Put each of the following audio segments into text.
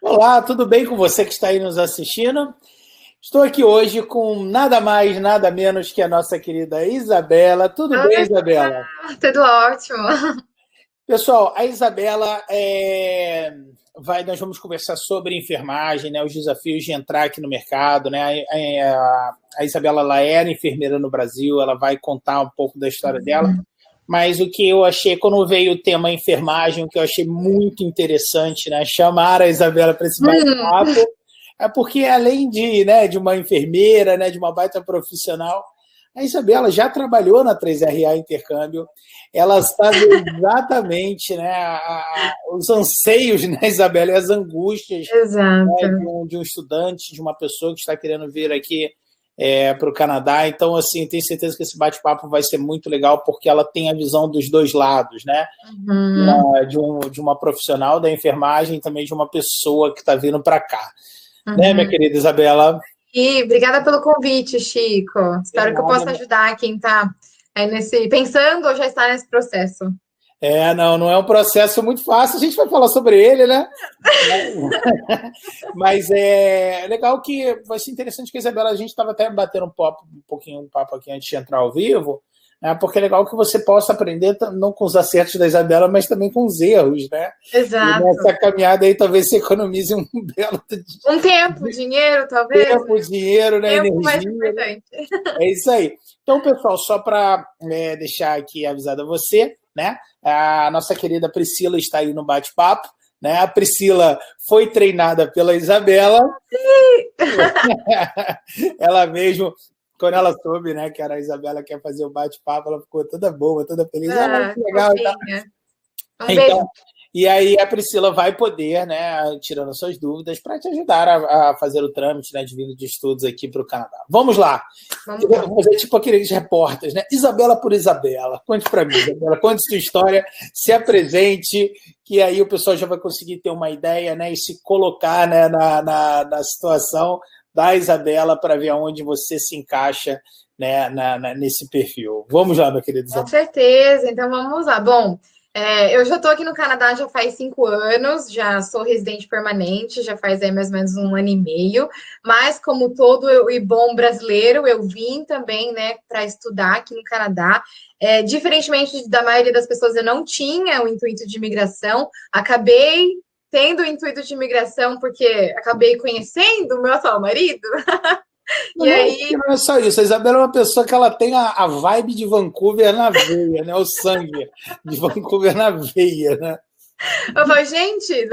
Olá, tudo bem com você que está aí nos assistindo? Estou aqui hoje com nada mais, nada menos que a nossa querida Isabela. Tudo bem, Isabela? Tudo ótimo. Pessoal, a Isabela nós vamos conversar sobre enfermagem, né, os desafios de entrar aqui no mercado, né? A Isabela ela era enfermeira no Brasil, ela vai contar um pouco da história dela. Mas o que eu achei, quando veio o tema enfermagem, o que eu achei muito interessante, né, chamar a Isabela para esse bate-papo, é porque além de, né, de uma enfermeira, né, de uma baita profissional, a Isabela já trabalhou na 3RA Intercâmbio, ela sabe exatamente, né, os anseios, né, Isabela, e as angústias, né, Exato. de um estudante, de uma pessoa que está querendo vir aqui para o Canadá. Então, assim, tenho certeza que esse bate-papo vai ser muito legal, porque ela tem a visão dos dois lados, né? Uhum, De uma profissional da enfermagem e também de uma pessoa que está vindo para cá. Né, minha uhum. querida Isabela? E obrigada pelo convite, Chico. De Espero que eu possa nada. ajudar quem está pensando ou já está nesse processo. Não é um processo muito fácil, a gente vai falar sobre ele, né? Mas é legal que vai ser interessante que a Isabela, a gente estava até batendo um papo aqui antes de entrar ao vivo, né? Porque é legal que você possa aprender não com os acertos da Isabela, mas também com os erros, né? E Exato. nessa caminhada aí talvez você economize um belo Um tempo, dinheiro, talvez. tempo, dinheiro, né? Tempo mais Energia, né? importante. É isso aí. Então, pessoal, só para deixar aqui avisado a você, né? A nossa querida Priscila está aí no bate-papo, né? A Priscila foi treinada pela Isabela. Ela mesmo, quando ela soube, né, que era a Isabela que ia fazer o bate-papo, ela ficou toda boa, toda feliz. Ah, Ah, que legal e tal. fofinha. Um beijo. Então, e aí a Priscila vai poder, né, tirando suas dúvidas, para te ajudar a fazer o trâmite, né, de vindo de estudos aqui para o Canadá. Vamos lá. Eu Vamos lá. vou fazer tipo aqueles repórteres, né? Isabela por Isabela. Conte para mim, Isabela. Conte sua história, se apresente, que aí o pessoal já vai conseguir ter uma ideia, né, e se colocar, né, na situação da Isabela para ver aonde você se encaixa, né, nesse perfil. Vamos lá, minha querida Com Isabela. certeza, então vamos lá. Bom, eu já estou aqui no Canadá já faz 5 anos, já sou residente permanente, já faz aí mais ou menos 1 ano e meio, mas como todo e bom brasileiro, eu vim também, né, para estudar aqui no Canadá. Diferentemente da maioria das pessoas, eu não tinha o intuito de imigração, acabei tendo o intuito de imigração porque acabei conhecendo o meu atual marido, e aí Não é só isso. A Isabela é uma pessoa que ela tem a vibe de Vancouver na veia, né? O sangue de Vancouver na veia, né? eu falo, gente,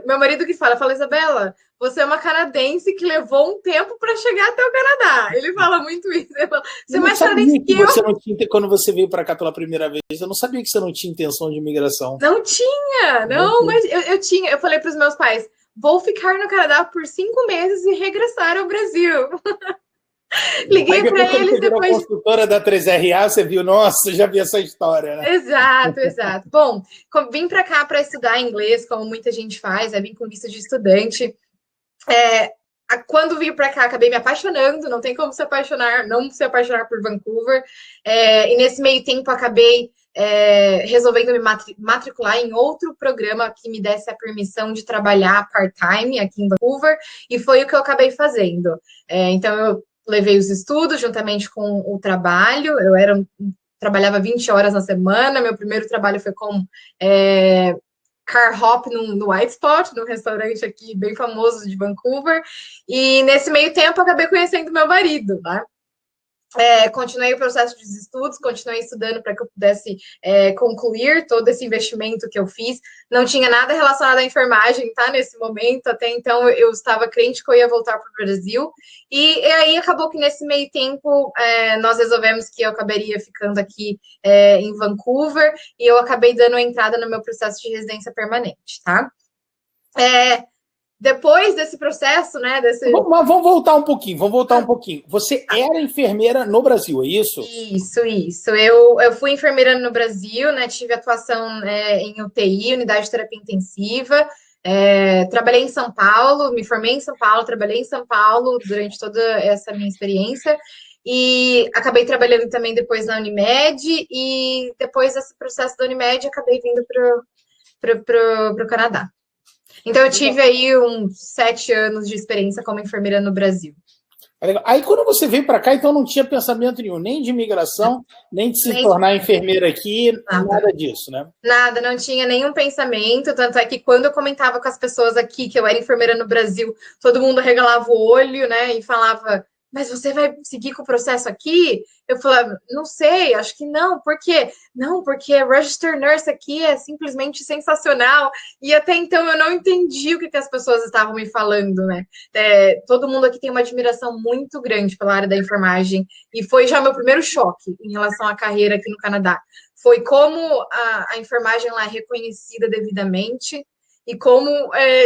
meu marido que fala, Isabela, você é uma canadense que levou um tempo para chegar até o Canadá. Ele fala muito isso. Ele fala, você Eu é não mais canadense sabia que que eu. você não tinha, quando você veio para cá pela primeira vez, eu não sabia que você não tinha intenção de imigração. Não tinha, não, mas eu tinha. Eu falei para os meus pais, vou ficar no Canadá por 5 meses e regressar ao Brasil. Aí Liguei depois, para quando eles você virou depois. consultora da 3RA, você viu, nossa, já vi essa história, né? Exato, exato. Bom, vim para cá para estudar inglês, como muita gente faz, vim com visto de estudante. Quando vim para cá, acabei me apaixonando, não tem como se apaixonar, não se apaixonar por Vancouver. E nesse meio tempo, acabei resolvendo me matricular em outro programa que me desse a permissão de trabalhar part-time aqui em Vancouver, e foi o que eu acabei fazendo. Então, eu levei os estudos juntamente com o trabalho, trabalhava 20 horas na semana, meu primeiro trabalho foi como car hop no White Spot, num restaurante aqui bem famoso de Vancouver. E nesse meio tempo acabei conhecendo meu marido, né? Continuei o processo de estudos, continuei estudando para que eu pudesse concluir todo esse investimento que eu fiz. Não tinha nada relacionado à enfermagem, tá? Nesse momento, até então eu estava crente que eu ia voltar para o Brasil. E aí acabou que nesse meio tempo nós resolvemos que eu acabaria ficando aqui em Vancouver e eu acabei dando entrada no meu processo de residência permanente, tá? Depois desse processo, né? Mas vamos voltar um pouquinho, vamos voltar um pouquinho. Você era enfermeira no Brasil, é isso? Isso. Eu fui enfermeira no Brasil, né? Tive atuação em UTI, unidade de terapia intensiva. Trabalhei em São Paulo, me formei em São Paulo, trabalhei em São Paulo durante toda essa minha experiência. E acabei trabalhando também depois na Unimed. E depois desse processo da Unimed, acabei vindo para o Canadá. Então, eu tive aí uns 7 anos de experiência como enfermeira no Brasil. Aí, quando você veio para cá, então não tinha pensamento nenhum, nem de imigração, nem de se tornar enfermeira aqui, nada disso, né? Nada, não tinha nenhum pensamento. Tanto é que quando eu comentava com as pessoas aqui que eu era enfermeira no Brasil, todo mundo regalava o olho, né? E falava, mas você vai seguir com o processo aqui? Eu falava, não sei, acho que não. Por quê? Não, porque Register Nurse aqui é simplesmente sensacional. E até então eu não entendi o que as pessoas estavam me falando, né? Todo mundo aqui tem uma admiração muito grande pela área da enfermagem. E foi já meu primeiro choque em relação à carreira aqui no Canadá. Foi como a enfermagem lá é reconhecida devidamente e como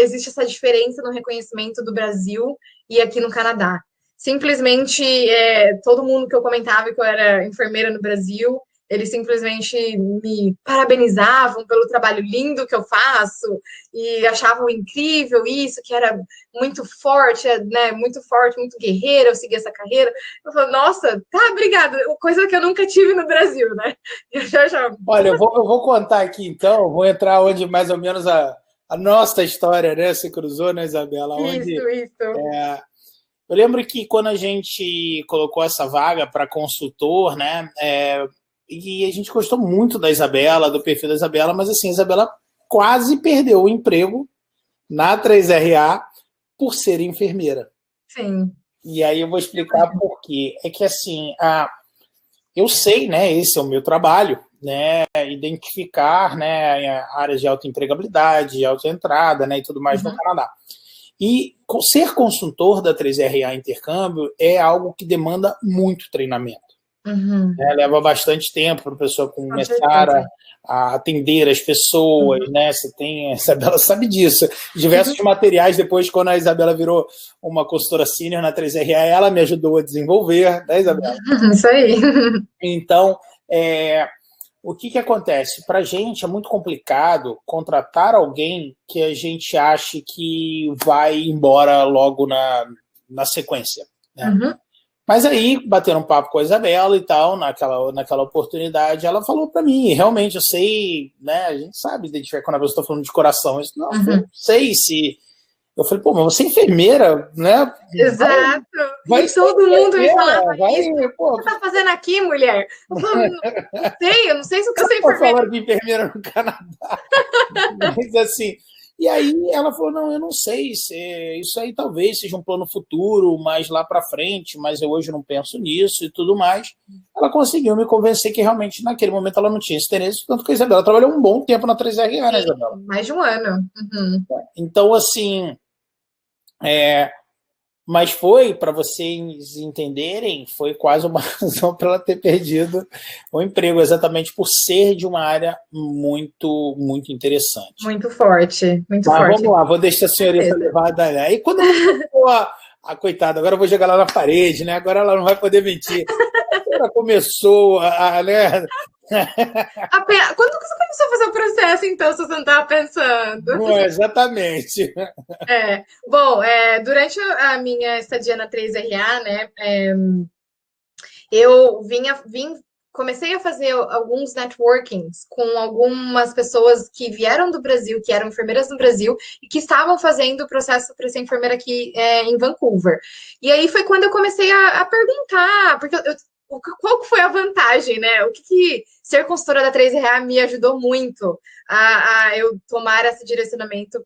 existe essa diferença no reconhecimento do Brasil e aqui no Canadá. Simplesmente, todo mundo que eu comentava que eu era enfermeira no Brasil, eles simplesmente me parabenizavam pelo trabalho lindo que eu faço e achavam incrível isso, que era muito forte, né? Muito forte, muito guerreira, eu segui essa carreira. Eu falo, nossa, tá, obrigada. Coisa que eu nunca tive no Brasil, né? Eu já... Olha, eu vou contar aqui, então, vou entrar onde mais ou menos a nossa história, né, se cruzou, né, Isabela? Onde, isso. Eu lembro que quando a gente colocou essa vaga para consultor, né, e a gente gostou muito da Isabela, do perfil da Isabela, mas assim, a Isabela quase perdeu o emprego na 3RA por ser enfermeira. Sim. E aí eu vou explicar por quê. É que assim, eu sei, né, esse é o meu trabalho, né, identificar, né, áreas de alta empregabilidade, alta entrada, né, e tudo mais no Canadá. E ser consultor da 3RA Intercâmbio é algo que demanda muito treinamento. Né? Leva bastante tempo para a pessoa começar a atender as pessoas, né? Você tem, a Isabela sabe disso. Diversos materiais depois, quando a Isabela virou uma consultora sênior na 3RA, ela me ajudou a desenvolver, né, Isabela? Isso aí. Então, o que acontece? Para a gente é muito complicado contratar alguém que a gente ache que vai embora logo na sequência. Né? Mas aí, batendo um papo com a Isabela e tal, naquela oportunidade, ela falou para mim, realmente, eu sei, né, a gente sabe identificar quando a pessoa está falando de coração, eu não sei se... Eu falei, pô, mas você é enfermeira, né? Exato. Vai e todo mundo me falava isso. Pô, o que você tá fazendo aqui, mulher? Eu falei, eu não sei se eu sou enfermeira. Você falando de enfermeira no Canadá. Mas assim... E aí ela falou, não, eu não sei, isso aí talvez seja um plano futuro, mais lá para frente, mas eu hoje não penso nisso e tudo mais. Ela conseguiu me convencer que realmente naquele momento ela não tinha esse interesse, tanto que a Isabela trabalhou um bom tempo na 3RA, né, Isabela? Mais de um ano. Então, assim, mas foi, para vocês entenderem, foi quase uma razão para ela ter perdido o emprego, exatamente por ser de uma área muito, muito interessante. Muito forte, muito Mas forte. Vamos lá, vou deixar a senhorita levar daí. Aí quando a coitada, agora eu vou jogar lá na parede, né? Agora ela não vai poder mentir. Ela começou né? Quando você começou a fazer o processo, então, se você não estava pensando? Não, exatamente. Bom, durante a minha estadia na 3RA, né, eu comecei a fazer alguns networkings com algumas pessoas que vieram do Brasil, que eram enfermeiras no Brasil e que estavam fazendo o processo para ser enfermeira aqui em Vancouver. E aí foi quando eu comecei a perguntar, porque qual foi a vantagem, né? O que ser consultora da 3RA me ajudou muito a eu tomar esse direcionamento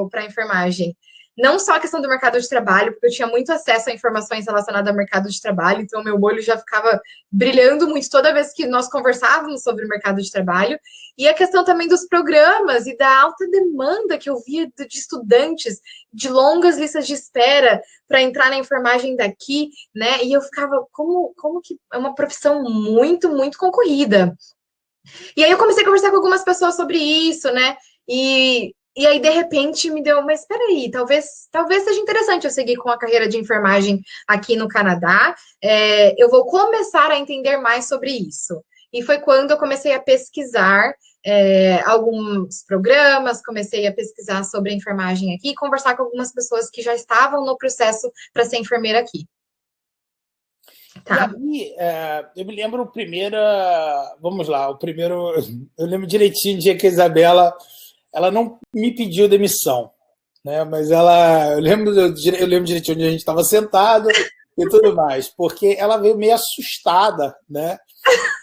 para a enfermagem. Não só a questão do mercado de trabalho, porque eu tinha muito acesso a informações relacionadas ao mercado de trabalho, então meu olho já ficava brilhando muito toda vez que nós conversávamos sobre o mercado de trabalho, e a questão também dos programas e da alta demanda que eu via de estudantes, de longas listas de espera para entrar na enfermagem daqui, né? E eu ficava, como que é uma profissão muito, muito concorrida. E aí eu comecei a conversar com algumas pessoas sobre isso, né? E aí, de repente, me deu, mas espera aí, talvez seja interessante eu seguir com a carreira de enfermagem aqui no Canadá. Eu vou começar a entender mais sobre isso. E foi quando eu comecei a pesquisar alguns programas, comecei a pesquisar sobre a enfermagem aqui e conversar com algumas pessoas que já estavam no processo para ser enfermeira aqui. Tá. E aí, eu me lembro vamos lá, eu lembro direitinho do dia que a Isabela, ela não me pediu demissão, né? Mas eu lembro direitinho onde a gente estava sentado e tudo mais, porque ela veio meio assustada, né?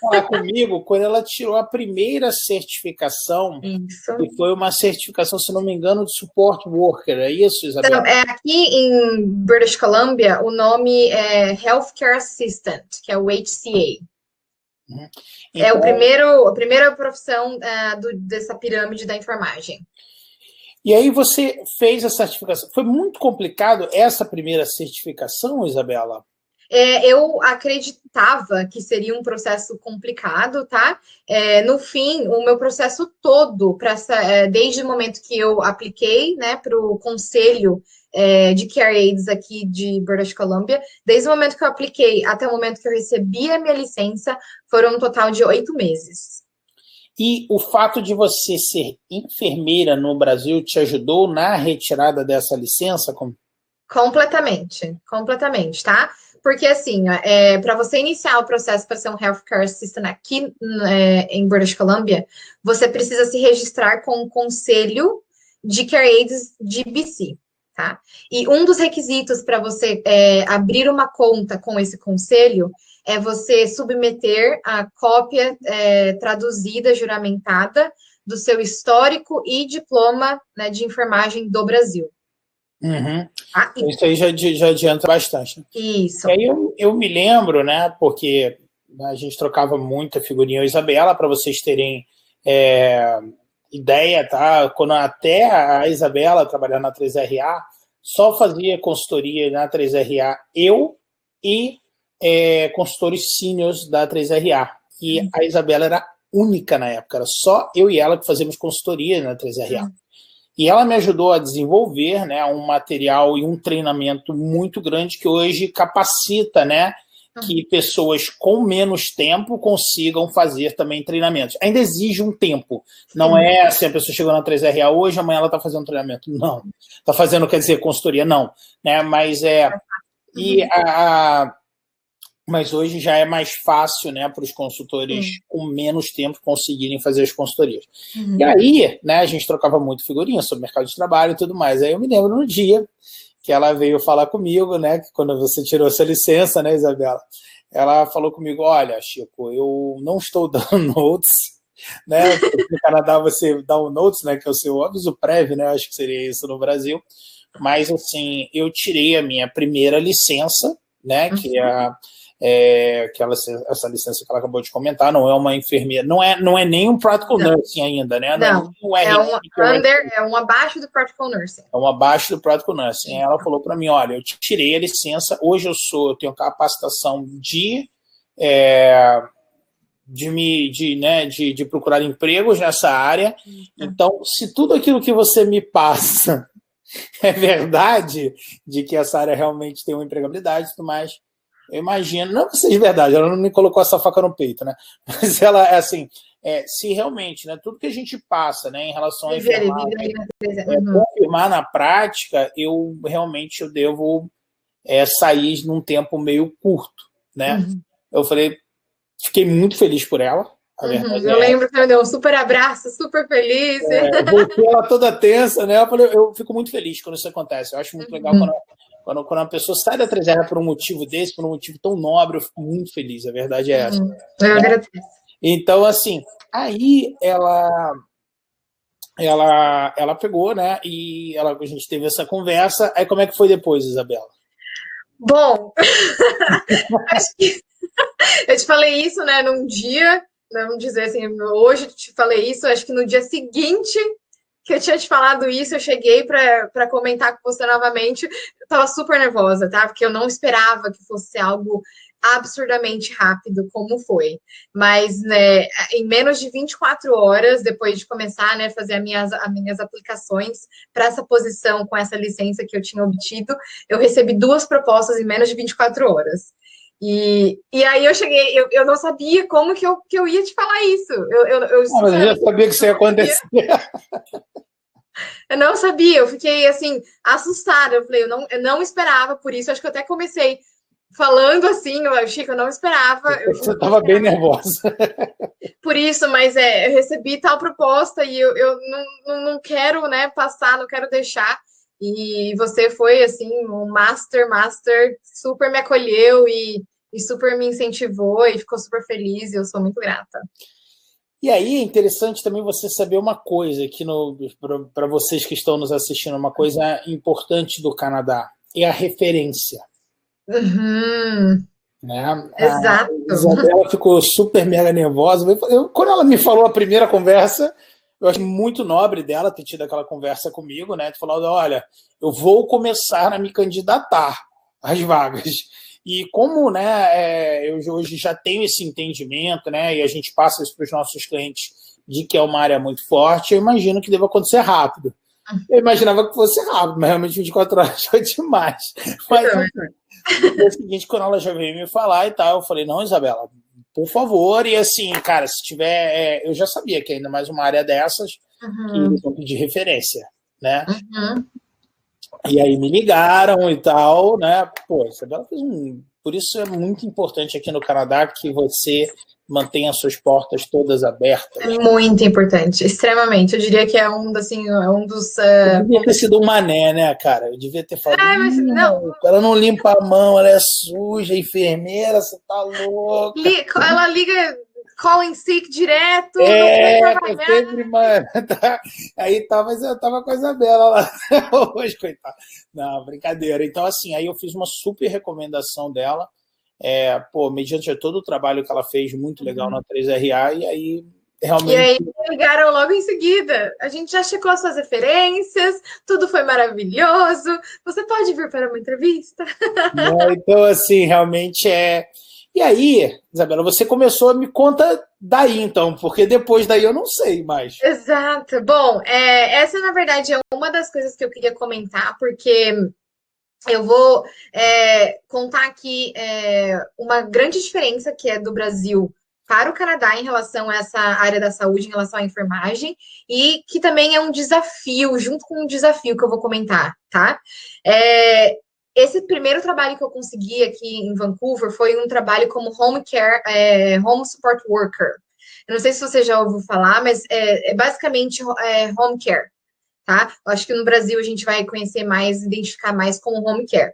Falar comigo quando ela tirou a primeira certificação, Isso. que foi uma certificação, se não me engano, de support worker. É isso, Isabela? Então, aqui em British Columbia, o nome é Healthcare Assistant, que é o HCA. Uhum. É Então, a primeira profissão dessa pirâmide da enfermagem. e aí você fez a certificação. Foi muito complicado essa primeira certificação, Isabela? Eu acreditava que seria um processo complicado, tá? No fim, o meu processo todo, desde o momento que eu apliquei, né, para o conselho de CareAids aqui de British Columbia, desde o momento que eu apliquei até o momento que eu recebi a minha licença, foram um total de 8 meses. E o fato de você ser enfermeira no Brasil te ajudou na retirada dessa licença? Completamente, completamente, tá? Porque, assim, para você iniciar o processo para ser um Healthcare Assistant aqui em British Columbia, você precisa se registrar com o Conselho de CareAids de BC, tá? E um dos requisitos para você abrir uma conta com esse conselho é você submeter a cópia traduzida, juramentada, do seu histórico e diploma, né, de enfermagem do Brasil. Uhum. Tá? Isso aí já adianta bastante. Isso. E aí eu me lembro, né, porque a gente trocava muita figurinha. Isabela, para vocês terem ideia, tá? Quando até a Isabela trabalhava na 3RA, só fazia consultoria na 3RA eu e consultores seniors da 3RA. E a Isabela era única na época, era só eu e ela que fazíamos consultoria na 3RA. E ela me ajudou a desenvolver, né, um material e um treinamento muito grande que hoje capacita, né, que pessoas com menos tempo consigam fazer também treinamentos. Ainda exige um tempo. Não é assim, a pessoa chegou na 3RA hoje, amanhã ela está fazendo treinamento. Não. Está fazendo, quer dizer, consultoria? Não. Né? Mas mas hoje já é mais fácil, né, para os consultores com menos tempo conseguirem fazer as consultorias. E aí, né, a gente trocava muito figurinha sobre mercado de trabalho e tudo mais. Aí eu me lembro no dia que ela veio falar comigo, né, que quando você tirou essa licença, né, Isabela, ela falou comigo, olha, Chico, eu não estou dando notes, né, no Canadá você dá um notes, né, que é o seu aviso prévio, né, acho que seria isso no Brasil, mas, assim, eu tirei a minha primeira licença, né, que é essa licença que ela acabou de comentar, não é uma enfermeira, não é nem um practical nursing ainda, né? Não, é um abaixo do practical nursing. É um abaixo do practical nursing. Ela falou para mim, olha, eu tirei a licença, hoje eu tenho capacitação de procurar empregos nessa área, então, se tudo aquilo que você me passa é verdade, de que essa área realmente tem uma empregabilidade e tudo mais, eu imagino, não que seja verdade, ela não me colocou essa faca no peito, né? Mas ela, assim, se realmente, né, tudo que a gente passa, né, em relação a enfermagem, confirmar na prática, eu devo sair num tempo meio curto, né? Eu fiquei muito feliz por ela. Eu lembro que ela deu um super abraço, super feliz. Voltei ela toda tensa, né? Eu fico muito feliz quando isso acontece. Eu acho muito legal quando uma pessoa sai da 3R por um motivo desse, por um motivo tão nobre, eu fico muito feliz. A verdade é essa. Eu agradeço. Então, assim, aí ela pegou, né? E a gente teve essa conversa. Aí como é que foi depois, Isabela? Bom, acho que eu te falei isso, né, num dia, vamos dizer assim, hoje eu te falei isso, acho que no dia seguinte que eu tinha te falado isso, eu cheguei para comentar com você novamente, eu tava super nervosa, tá? Porque eu não esperava que fosse algo absurdamente rápido como foi. Mas, né, em menos de 24 horas, depois de começar, né, fazer as minhas aplicações para essa posição com essa licença que eu tinha obtido, eu recebi 2 propostas em menos de 24 horas. E aí eu cheguei, eu não sabia como que eu ia te falar isso. Mas eu já sabia que isso ia acontecer. Eu não sabia, eu fiquei assim, assustada. Eu falei, eu não esperava por isso. Acho que eu até comecei falando assim, Chico, eu não esperava. Você estava bem nervosa. Por isso, mas eu recebi tal proposta e eu não quero, né, passar, não quero deixar. E você foi, assim, um master, super me acolheu e super me incentivou e ficou super feliz, e eu sou muito grata. E aí é interessante também você saber uma coisa, para vocês que estão nos assistindo, uma coisa importante do Canadá, é a referência. Uhum. Né? A Exato. Isabela ficou super mega nervosa. Quando ela me falou a primeira conversa, eu achei muito nobre dela ter tido aquela conversa comigo, né? De falar, olha, eu vou começar a me candidatar às vagas. E como, né, eu hoje já tenho esse entendimento, né, e a gente passa isso para os nossos clientes de que é uma área muito forte, eu imagino que deva acontecer rápido. Eu imaginava que fosse rápido, mas realmente 24 horas foi demais. Mas, no seguinte, quando ela já veio me falar e tal, eu falei, não, Isabela, por favor, e assim, cara, se tiver, eu já sabia que ainda mais uma área dessas, que eles vão pedir referência, né? E aí me ligaram e tal, né? Pô, Isabela fez Por isso é muito importante aqui no Canadá que você mantenha suas portas todas abertas. É muito importante, extremamente. Eu diria que é assim, é um dos. Eu devia ter sido um mané, né, cara? Eu devia ter falado, mas não. ela não limpa a mão, ela é suja, enfermeira, você tá louca. Ela liga calling sick direto, não foi sempre, mano. Aí tá, mas eu tava com a Isabela lá hoje, coitada. Não, brincadeira. Então, assim, aí eu fiz uma super recomendação dela. Mediante todo o trabalho que ela fez, muito legal na 3RA, e aí realmente. E aí ligaram logo em seguida. A gente já checou as suas referências, tudo foi maravilhoso. Você pode vir para uma entrevista? Então, assim, realmente é. E aí, Isabela, você começou a me conta daí, então, porque depois daí eu não sei mais. Exato. Bom, essa, na verdade, é uma das coisas que eu queria comentar, porque eu vou contar aqui uma grande diferença que é do Brasil para o Canadá em relação a essa área da saúde, em relação à enfermagem, e que também é um desafio, junto com um desafio que eu vou comentar, tá? Esse primeiro trabalho que eu consegui aqui em Vancouver foi um trabalho como home care, home support worker. Eu não sei se você já ouviu falar, mas é basicamente home care, tá? Eu acho que no Brasil a gente vai conhecer mais, identificar mais como home care.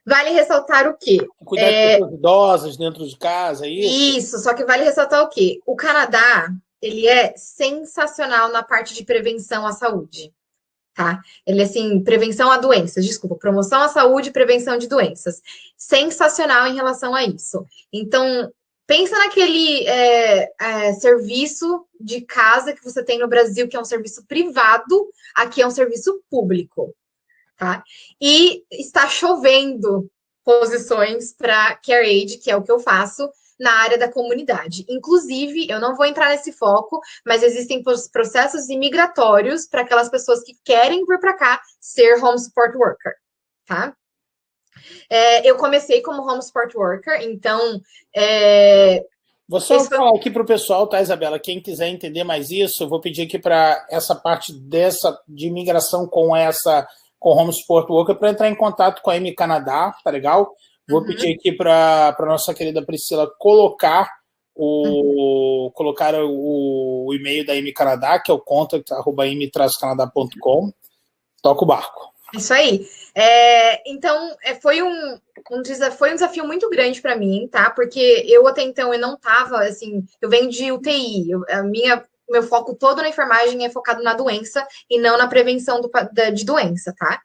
Vale ressaltar o quê? Cuidar de pessoas idosas dentro de casa, é isso? Isso, só que vale ressaltar o quê? O Canadá, ele é sensacional na parte de prevenção à saúde, tá? Ele é, assim, prevenção a doenças, desculpa, promoção à saúde e prevenção de doenças. Sensacional em relação a isso. Então, pensa naquele serviço de casa que você tem no Brasil, que é um serviço privado, aqui é um serviço público, tá? E está chovendo posições para Care Aid, que é o que eu faço, na área da comunidade. Inclusive, eu não vou entrar nesse foco, mas existem processos imigratórios para aquelas pessoas que querem vir para cá ser home support worker, tá? Eu comecei como home support worker, então... Vou só falar aqui para o pessoal, tá, Isabela? Quem quiser entender mais isso, eu vou pedir aqui para essa parte de imigração com home support worker para entrar em contato com a M Canadá, tá legal? Vou pedir aqui para a nossa querida Priscila colocar o e-mail da M Canadá, que é o contact@m-canadá.com. Toca o barco. Isso aí. Então, foi um desafio muito grande para mim, tá? Porque eu até então eu não estava assim, eu venho de UTI, meu foco todo na enfermagem é focado na doença e não na prevenção de doença, tá?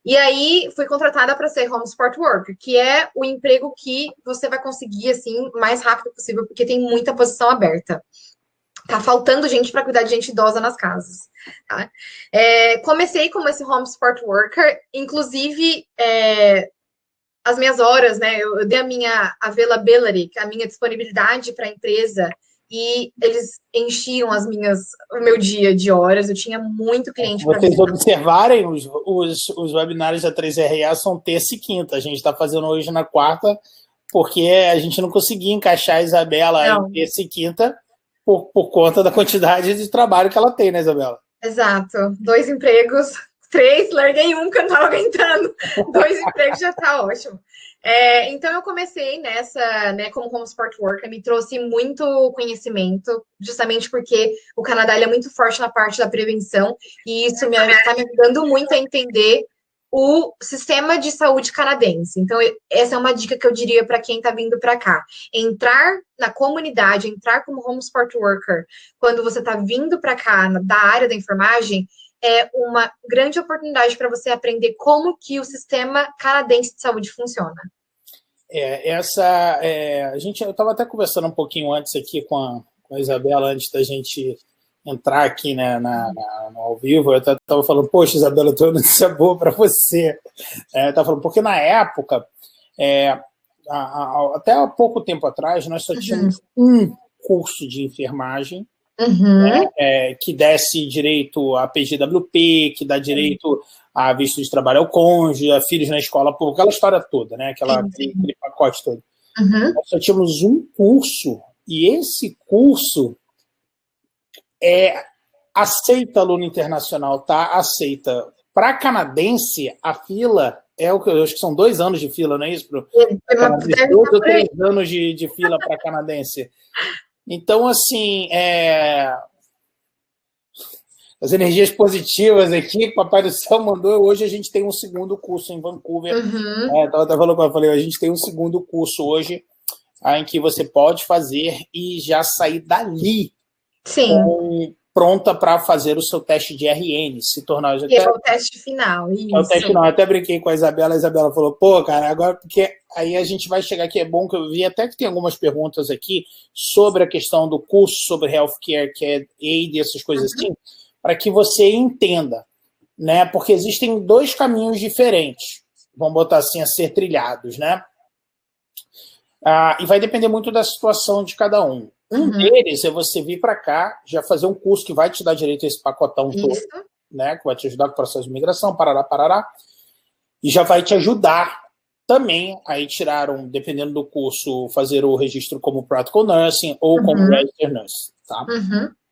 E aí fui contratada para ser home support worker, que é o emprego que você vai conseguir assim o mais rápido possível, porque tem muita posição aberta. Tá faltando gente para cuidar de gente idosa nas casas. Tá? Comecei como esse home support worker, inclusive as minhas horas, né? Eu dei a minha availability, a minha disponibilidade para a empresa, e eles enchiam o meu dia de horas. Eu tinha muito cliente para vocês observarem, os webinários da 3RA são terça e quinta. A gente está fazendo hoje na quarta, porque a gente não conseguia encaixar a Isabela em terça e quinta por conta da quantidade de trabalho que ela tem, né, Isabela? Exato. 2 empregos, 3, larguei um que eu não estava aguentando. 2 empregos já está ótimo. Então eu comecei nessa, né, como home support worker, me trouxe muito conhecimento, justamente porque o Canadá ele é muito forte na parte da prevenção, e isso está me ajudando muito a entender o sistema de saúde canadense. Então, essa é uma dica que eu diria para quem está vindo para cá. Entrar na comunidade, entrar como home support worker, quando você está vindo para cá, da área da enfermagem, é uma grande oportunidade para você aprender como que o sistema canadense de saúde funciona. Eu estava até conversando um pouquinho antes aqui com a Isabela, antes da gente entrar aqui, né, no ao vivo. Eu estava falando, poxa, Isabela, eu tenho uma notícia boa para você. Eu estava falando, porque na época, até há pouco tempo atrás, nós só tínhamos um curso de enfermagem, que desse direito a PGWP, que dá direito a visto de trabalho ao cônjuge, a filhos na escola pública, aquela história toda, né? Aquele pacote todo. Nós só tínhamos um curso, e esse curso aceita aluno internacional, tá? Aceita. Para canadense, a fila eu acho que são 2 anos de fila, não é isso? 2 ou 3 anos de fila para canadense. Então, assim, as energias positivas aqui que o Papai do Céu mandou. Hoje a gente tem um segundo curso em Vancouver. A gente tem um segundo curso hoje em que você pode fazer e já sair dali pronta para fazer o seu teste de RN, se tornar... É o teste final, isso. É o teste final. Eu até brinquei com a Isabela falou, pô, cara, agora, porque aí a gente vai chegar aqui, é bom que eu vi até que tem algumas perguntas aqui sobre a questão do curso, sobre healthcare, care aid, essas coisas assim, para que você entenda, né? Porque existem 2 caminhos diferentes, vamos botar assim, a ser trilhados, né? E vai depender muito da situação de cada um. Um deles é você vir para cá, já fazer um curso que vai te dar direito a esse pacotão todo, né? Que vai te ajudar com o processo de imigração, parará, e já vai te ajudar também a tirar dependendo do curso, fazer o registro como Practical Nursing ou como Registered Nurse, tá?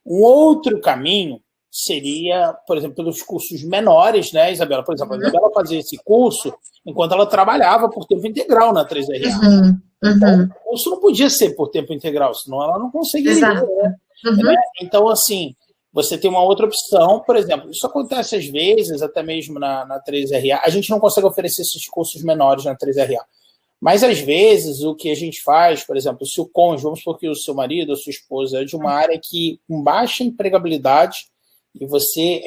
Um outro caminho seria, por exemplo, pelos cursos menores, né, Isabela? Por exemplo, a Isabela fazia esse curso enquanto ela trabalhava por tempo integral na 3RA. Então, o curso não podia ser por tempo integral, senão ela não conseguiria. Né? Então, assim, você tem uma outra opção, por exemplo, isso acontece às vezes, até mesmo na 3RA, a gente não consegue oferecer esses cursos menores na 3RA, mas às vezes o que a gente faz, por exemplo, se o cônjuge, vamos supor que o seu marido ou sua esposa é de uma área que com baixa empregabilidade e você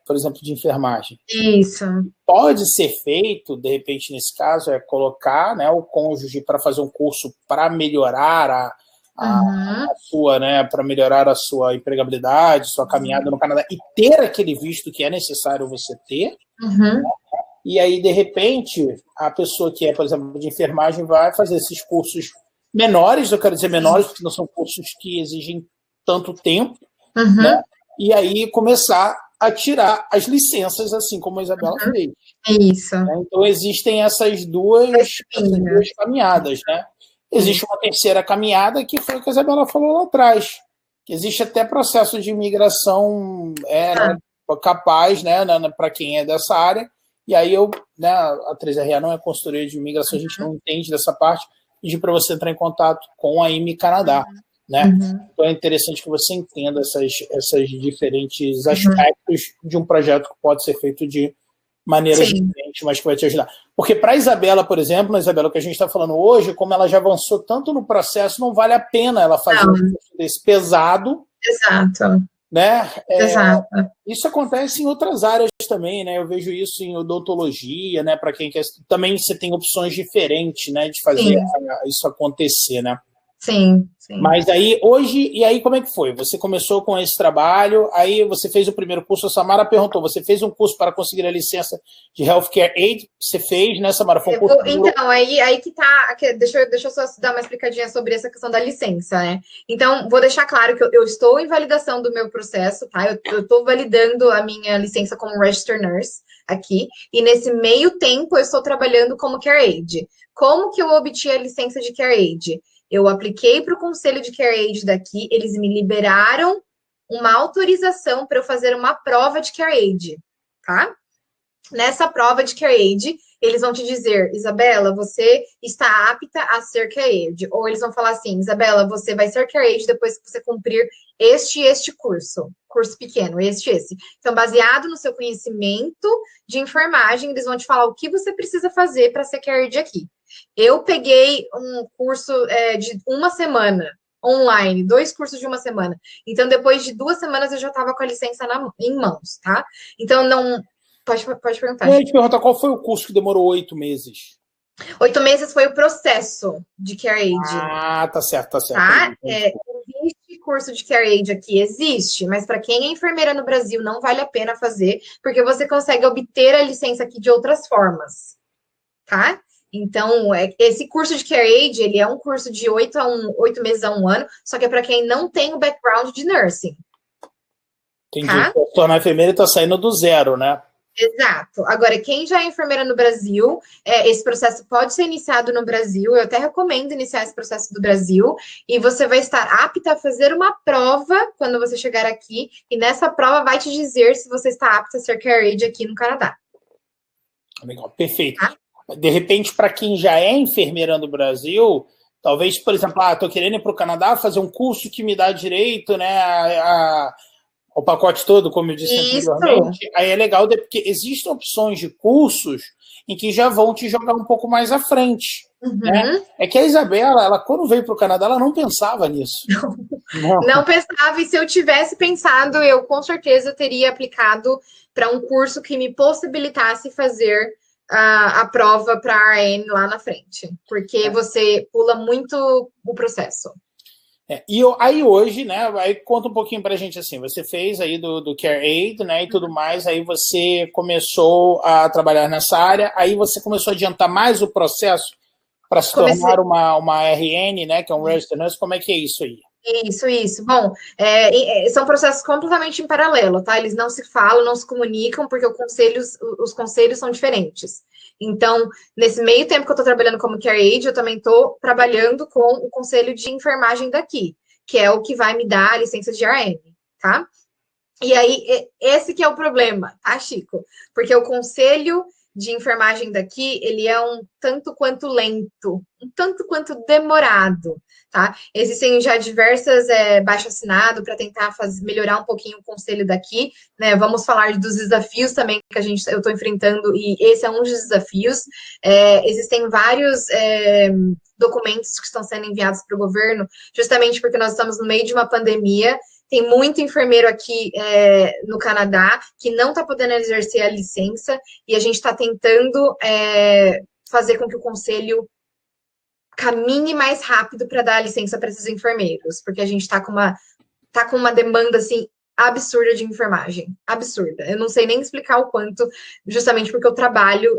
por exemplo, de enfermagem. Isso. Pode ser feito, de repente, nesse caso, colocar, né, o cônjuge para fazer um curso para melhorar a sua, né, para melhorar a sua empregabilidade, sua caminhada no Canadá, e ter aquele visto que é necessário você ter. E aí, de repente, a pessoa que por exemplo, de enfermagem vai fazer esses cursos menores, eu quero dizer menores, porque não são cursos que exigem tanto tempo, né? E aí começar a tirar as licenças, assim como a Isabela fez. Isso. Então, existem essas duas caminhadas, né? Existe uma terceira caminhada, que foi o que a Isabela falou lá atrás, que existe até processo de imigração né, capaz, né, para quem é dessa área, e aí né, a 3RA não é consultoria de imigração, a gente não entende dessa parte, pedir para você entrar em contato com a IMI Canadá. Né? Então é interessante que você entenda esses diferentes aspectos de um projeto que pode ser feito de maneira diferente, mas que vai te ajudar. Porque para a Isabela, por exemplo, Isabela, o que a gente está falando hoje, como ela já avançou tanto no processo, não vale a pena ela fazer um curso desse pesado. Exato. Né? Exato. Isso acontece em outras áreas também, né? Eu vejo isso em odontologia, né? Para quem quer. Também você tem opções diferentes, né? De fazer isso acontecer, né? Sim. Mas aí, hoje, e aí como é que foi? Você começou com esse trabalho, aí você fez o primeiro curso, a Samara perguntou, você fez um curso para conseguir a licença de Healthcare Aid? Você fez, né, Samara? Foi um curso então, aí que tá, deixa eu só dar uma explicadinha sobre essa questão da licença, né? Então, vou deixar claro que eu estou em validação do meu processo, tá? Eu estou validando a minha licença como Registered Nurse aqui, e nesse meio tempo eu estou trabalhando como Care Aid. Como que eu obtive a licença de Care Aid? Eu apliquei para o conselho de Care Aid daqui, eles me liberaram uma autorização para eu fazer uma prova de Care Aid, tá? Nessa prova de Care Aid, eles vão te dizer, Isabela, você está apta a ser CareAid. Ou eles vão falar assim, Isabela, você vai ser CareAid depois que você cumprir este curso pequeno, esse. Então, baseado no seu conhecimento de enfermagem, eles vão te falar o que você precisa fazer para ser CareAid aqui. Eu peguei um curso de uma semana, online, 2 cursos de uma semana. Então, depois de 2 semanas, eu já estava com a licença em mãos, tá? Então, não... Pode perguntar. Eu ia te perguntar qual foi o curso que demorou 8 meses. 8 meses foi o processo de CareAid. Ah, tá certo. Tá? Existe curso de CareAid aqui? Existe, mas para quem é enfermeira no Brasil, não vale a pena fazer, porque você consegue obter a licença aqui de outras formas, tá? Então, esse curso de CareAid, ele é um curso de 8 meses a 1 ano, só que é para quem não tem o background de nursing. Entendi. Tá? Tornar enfermeira está saindo do zero, né? Exato. Agora, quem já é enfermeira no Brasil, esse processo pode ser iniciado no Brasil. Eu até recomendo iniciar esse processo do Brasil. E você vai estar apta a fazer uma prova quando você chegar aqui. E nessa prova vai te dizer se você está apta a ser CareAid aqui no Canadá. Legal, perfeito. Tá? De repente, para quem já é enfermeira no Brasil, talvez, por exemplo, estou querendo ir para o Canadá fazer um curso que me dá direito, né, o pacote todo, como eu disse anteriormente. Aí é legal, porque existem opções de cursos em que já vão te jogar um pouco mais à frente. Uhum. Né? É que a Isabela, ela quando veio para o Canadá, ela não pensava nisso. Não pensava, e se eu tivesse pensado, eu com certeza teria aplicado para um curso que me possibilitasse fazer a prova para a RN lá na frente, porque você pula muito o processo. E aí hoje, né, aí conta um pouquinho pra gente assim, você fez aí do CareAid, né, e tudo mais, aí você começou a trabalhar nessa área, aí você começou a adiantar mais o processo para se tornar uma RN, né, que é um Registered Nurse, como é que é isso aí? Isso. Bom, são processos completamente em paralelo, tá? Eles não se falam, não se comunicam, porque os conselhos são diferentes. Então, nesse meio tempo que eu estou trabalhando como CareAid, eu também estou trabalhando com o conselho de enfermagem daqui, que é o que vai me dar a licença de RN, tá? E aí, esse que é o problema, tá, Chico? Porque o conselho de enfermagem daqui, ele é um tanto quanto lento, um tanto quanto demorado, tá? Existem já diversas baixo-assinado para tentar melhorar um pouquinho o conselho daqui, né? Vamos falar dos desafios também que eu estou enfrentando, e esse é um dos desafios. Existem vários documentos que estão sendo enviados para o governo, justamente porque nós estamos no meio de uma pandemia. Tem muito enfermeiro aqui no Canadá que não está podendo exercer a licença, e a gente está tentando fazer com que o conselho caminhe mais rápido para dar a licença para esses enfermeiros, porque a gente está com uma demanda assim absurda de enfermagem, absurda. Eu não sei nem explicar o quanto, justamente porque eu trabalho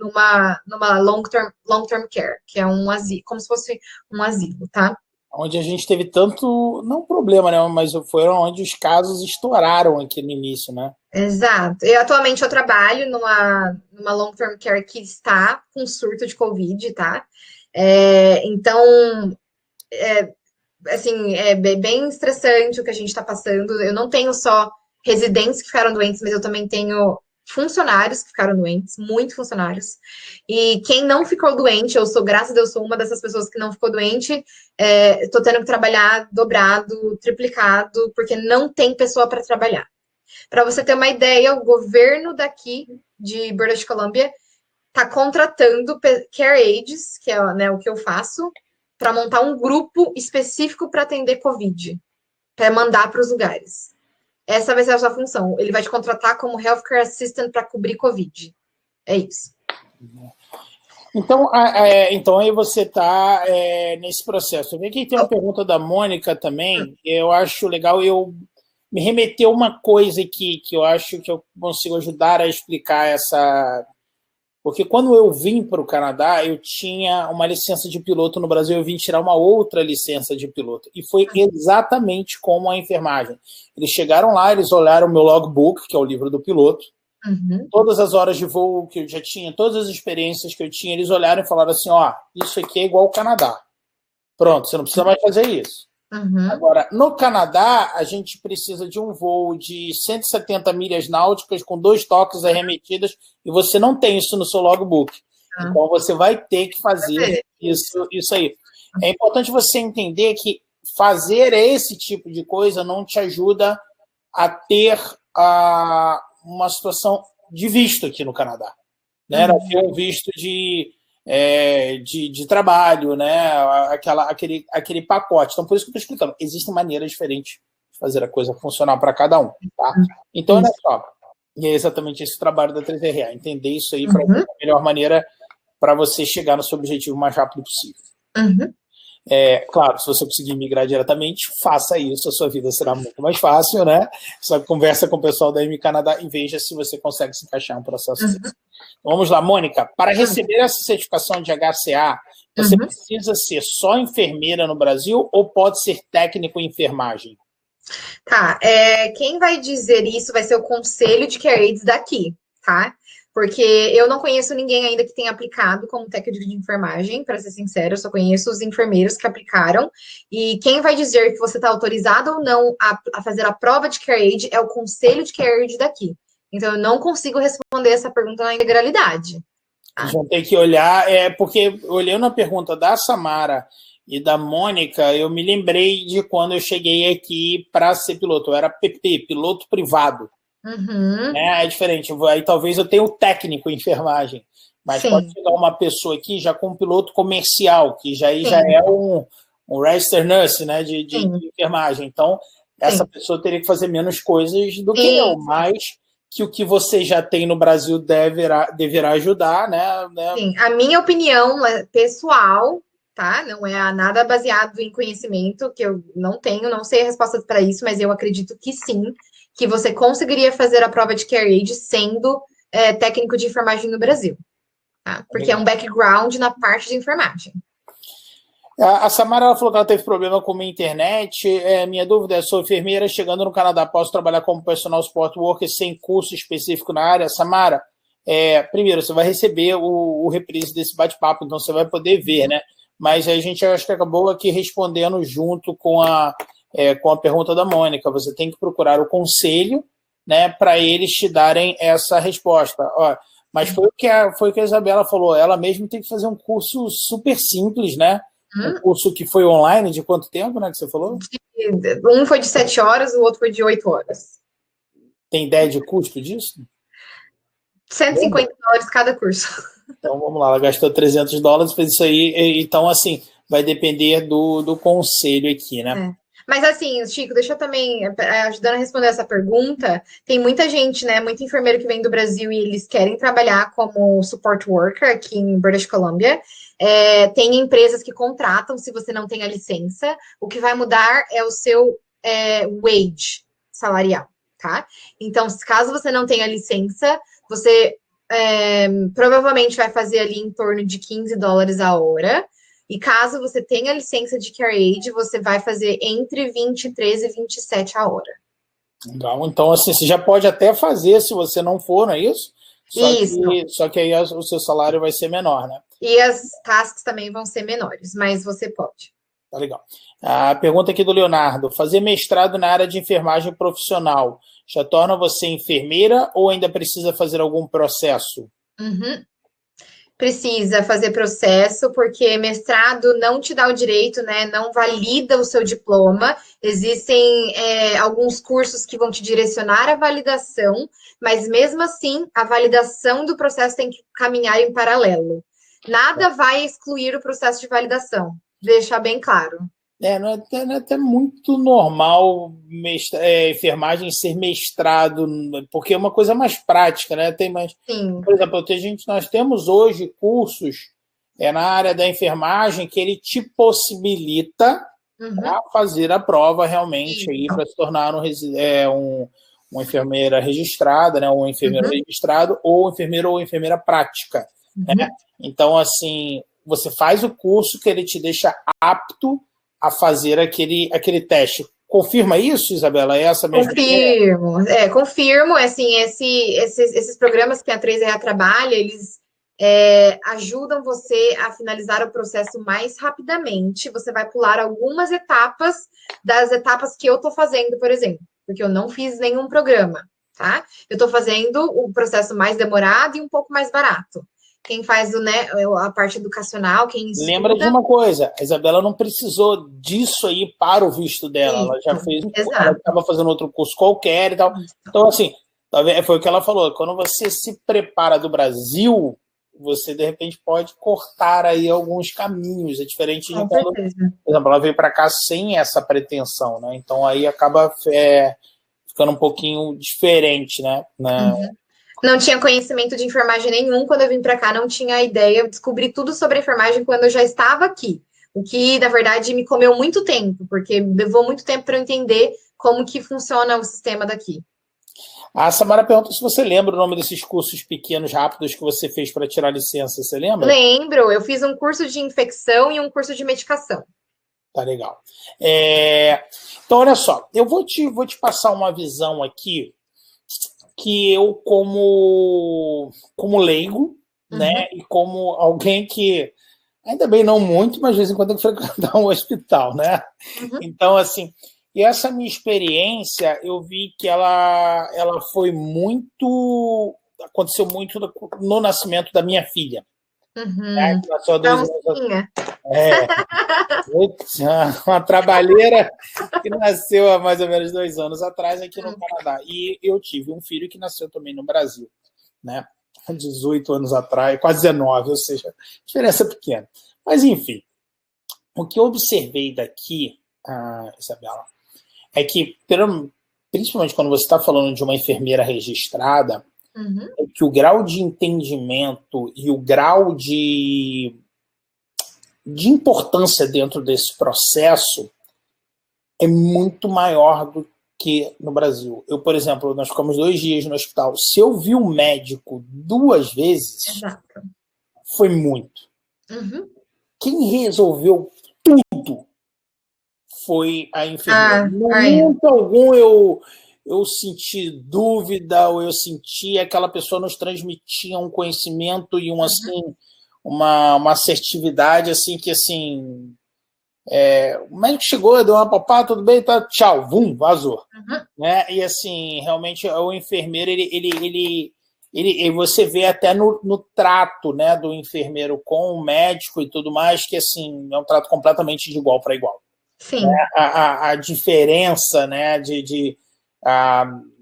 numa long-term care, que é um asilo, como se fosse um asilo, tá? Onde a gente teve tanto, não problema, né, mas foram onde os casos estouraram aqui no início, né? Exato. Atualmente eu trabalho numa long-term care que está com surto de Covid, tá? Então, assim, é bem estressante o que a gente está passando. Eu não tenho só residentes que ficaram doentes, mas eu também tenho funcionários que ficaram doentes, muitos funcionários. E quem não ficou doente, graças a Deus, sou uma dessas pessoas que não ficou doente, estou tendo que trabalhar dobrado, triplicado, porque não tem pessoa para trabalhar. Para você ter uma ideia, o governo daqui de British Columbia está contratando CareAids, que é, né, o que eu faço, para montar um grupo específico para atender Covid, para mandar para os lugares. Essa vai ser a sua função. Ele vai te contratar como Healthcare Assistant para cobrir Covid. É isso. Então aí você está nesse processo. Eu vi que tem uma pergunta da Mônica também, eu acho legal, me remeteu uma coisa que eu acho que eu consigo ajudar a explicar essa... Porque quando eu vim para o Canadá, eu tinha uma licença de piloto no Brasil, eu vim tirar uma outra licença de piloto. E foi exatamente como a enfermagem. Eles chegaram lá, eles olharam o meu logbook, que é o livro do piloto, todas as horas de voo que eu já tinha, todas as experiências que eu tinha, eles olharam e falaram assim, isso aqui é igual ao Canadá. Pronto, você não precisa mais fazer isso. Uhum. Agora, no Canadá, a gente precisa de um voo de 170 milhas náuticas com 2 toques arremetidas e você não tem isso no seu logbook. Então, você vai ter que fazer isso aí. É importante você entender que fazer esse tipo de coisa não te ajuda a ter uma situação de visto aqui no Canadá. Né? Ter um visto de trabalho, né? aquele pacote. Então, por isso que eu estou explicando. Existem maneiras diferentes de fazer a coisa funcionar para cada um. Tá? Então, olha só. E é exatamente esse trabalho da 3RA. Entender isso aí para a melhor maneira para você chegar no seu objetivo o mais rápido possível. Claro, se você conseguir migrar diretamente, faça isso, a sua vida será muito mais fácil, né? Só conversa com o pessoal da M Canadá e veja se você consegue se encaixar em um processo assim. Então, vamos lá, Mônica. Para receber essa certificação de HCA, você precisa ser só enfermeira no Brasil ou pode ser técnico em enfermagem? Tá, quem vai dizer isso vai ser o Conselho de CareAids daqui, tá? Porque eu não conheço ninguém ainda que tenha aplicado como técnico de enfermagem, para ser sincero, eu só conheço os enfermeiros que aplicaram. E quem vai dizer que você está autorizado ou não a fazer a prova de CareAid é o Conselho de CareAid daqui. Então, eu não consigo responder essa pergunta na integralidade. Tá? Vão ter que olhar, porque olhando a pergunta da Samara e da Mônica, eu me lembrei de quando eu cheguei aqui para ser piloto. Eu era PP, piloto privado. É diferente. Aí talvez eu tenha o técnico em enfermagem, mas pode chegar uma pessoa aqui já com um piloto comercial, que já é um registered nurse, né, de enfermagem. Então, essa pessoa teria que fazer menos coisas do que eu, mas que o que você já tem no Brasil deverá ajudar, né? Sim, a minha opinião é pessoal, tá? Não é nada baseado em conhecimento, que eu não sei a resposta para isso, mas eu acredito que sim, que você conseguiria fazer a prova de CareAid sendo técnico de enfermagem no Brasil. Tá? Porque é um background na parte de enfermagem. A Samara falou que ela teve problema com a internet. Minha dúvida é, sou enfermeira, chegando no Canadá, posso trabalhar como personal support worker sem curso específico na área? Samara, primeiro, você vai receber o reprise desse bate-papo, então você vai poder ver, né? Mas a gente acho que acabou aqui respondendo junto com a pergunta da Mônica. Você tem que procurar o conselho, né, para eles te darem essa resposta. Ó, mas foi o que a Isabela falou, ela mesma tem que fazer um curso super simples, né? Um curso que foi online, de quanto tempo, né, que você falou? Um foi de 7 horas, o outro foi de 8 horas. Tem ideia de custo disso? $150 cada curso. Então, vamos lá, ela gastou $300, fez isso aí. Então, assim, vai depender do conselho aqui, né? Mas assim, Chico, deixa eu também, ajudando a responder essa pergunta, tem muita gente, né, muito enfermeiro que vem do Brasil e eles querem trabalhar como support worker aqui em British Columbia. Tem empresas que contratam se você não tem a licença. O que vai mudar é o seu wage salarial, tá? Então, caso você não tenha licença, você provavelmente vai fazer ali em torno de $15 a hora. E caso você tenha licença de CareAid, você vai fazer entre 23 e 27 a hora. Legal. Então, assim, você já pode até fazer se você não for, não é isso? Só que aí o seu salário vai ser menor, né? E as tasks também vão ser menores, mas você pode. Tá legal. A pergunta aqui do Leonardo. Fazer mestrado na área de enfermagem profissional já torna você enfermeira ou ainda precisa fazer algum processo? Precisa fazer processo, porque mestrado não te dá o direito, né? Não valida o seu diploma. Existem alguns cursos que vão te direcionar à validação, mas mesmo assim, a validação do processo tem que caminhar em paralelo. Nada vai excluir o processo de validação, deixar bem claro. Não é até muito normal enfermagem ser mestrado, porque é uma coisa mais prática, né? Tem mais, por exemplo, nós temos hoje cursos na área da enfermagem que ele te possibilita fazer a prova realmente aí para se tornar uma enfermeira registrada, né? Um enfermeiro registrado ou enfermeiro ou enfermeira prática. Né? Então, assim, você faz o curso que ele te deixa apto a fazer aquele teste. Confirma isso, Isabela? É essa mesma Confirmo. Confirmo. Assim, esses programas que a 3RA trabalha, eles ajudam você a finalizar o processo mais rapidamente. Você vai pular algumas etapas das etapas que eu estou fazendo, por exemplo, porque eu não fiz nenhum programa, tá? Eu estou fazendo o processo mais demorado e um pouco mais barato. Quem faz a parte educacional, quem estuda... Lembra de uma coisa, a Isabela não precisou disso aí para o visto dela. Ela já fez, ela estava fazendo outro curso qualquer e tal. Então, assim, foi o que ela falou. Quando você se prepara do Brasil, você, de repente, pode cortar aí alguns caminhos. É diferente de quando, por exemplo, ela veio para cá sem essa pretensão, né? Então, aí acaba ficando um pouquinho diferente, né? Não tinha conhecimento de enfermagem nenhum quando eu vim para cá, não tinha ideia. Eu descobri tudo sobre enfermagem quando eu já estava aqui. O que, na verdade, me comeu muito tempo, porque levou muito tempo para eu entender como que funciona o sistema daqui. A Samara pergunta se você lembra o nome desses cursos pequenos, rápidos que você fez para tirar licença. Você lembra? Lembro. Eu fiz um curso de infecção e um curso de medicação. Tá legal. Então, olha só. Eu vou te passar uma visão aqui que eu, como leigo, né, e como alguém que, ainda bem não muito, mas de vez em quando tem que frequentar um hospital, né? Então, assim, e essa minha experiência, eu vi que ela foi muito... Aconteceu muito no nascimento da minha filha. Né, que nasceu há 2 anos. Uma trabalheira que nasceu há mais ou menos 2 anos atrás aqui no Canadá. E eu tive um filho que nasceu também no Brasil, né? 18 anos atrás, quase 19, ou seja, diferença pequena. Mas, enfim, o que eu observei daqui, Isabela, é que, principalmente quando você está falando de uma enfermeira registrada, é que o grau de entendimento e o grau de importância dentro desse processo é muito maior do que no Brasil. Eu, por exemplo, nós ficamos 2 dias no hospital. Se eu vi um médico 2 vezes, foi muito. Quem resolveu tudo foi a enfermeira. No momento algum eu senti dúvida, ou eu senti aquela pessoa nos transmitia um conhecimento e uma assertividade, assim, que, assim, o médico chegou, deu uma papada, tudo bem, tá, tchau, vum, vazou. Né? E, assim, realmente, o enfermeiro, você vê até no trato, né, do enfermeiro com o médico e tudo mais, que, assim, é um trato completamente de igual para igual. Sim. Né? A diferença, né,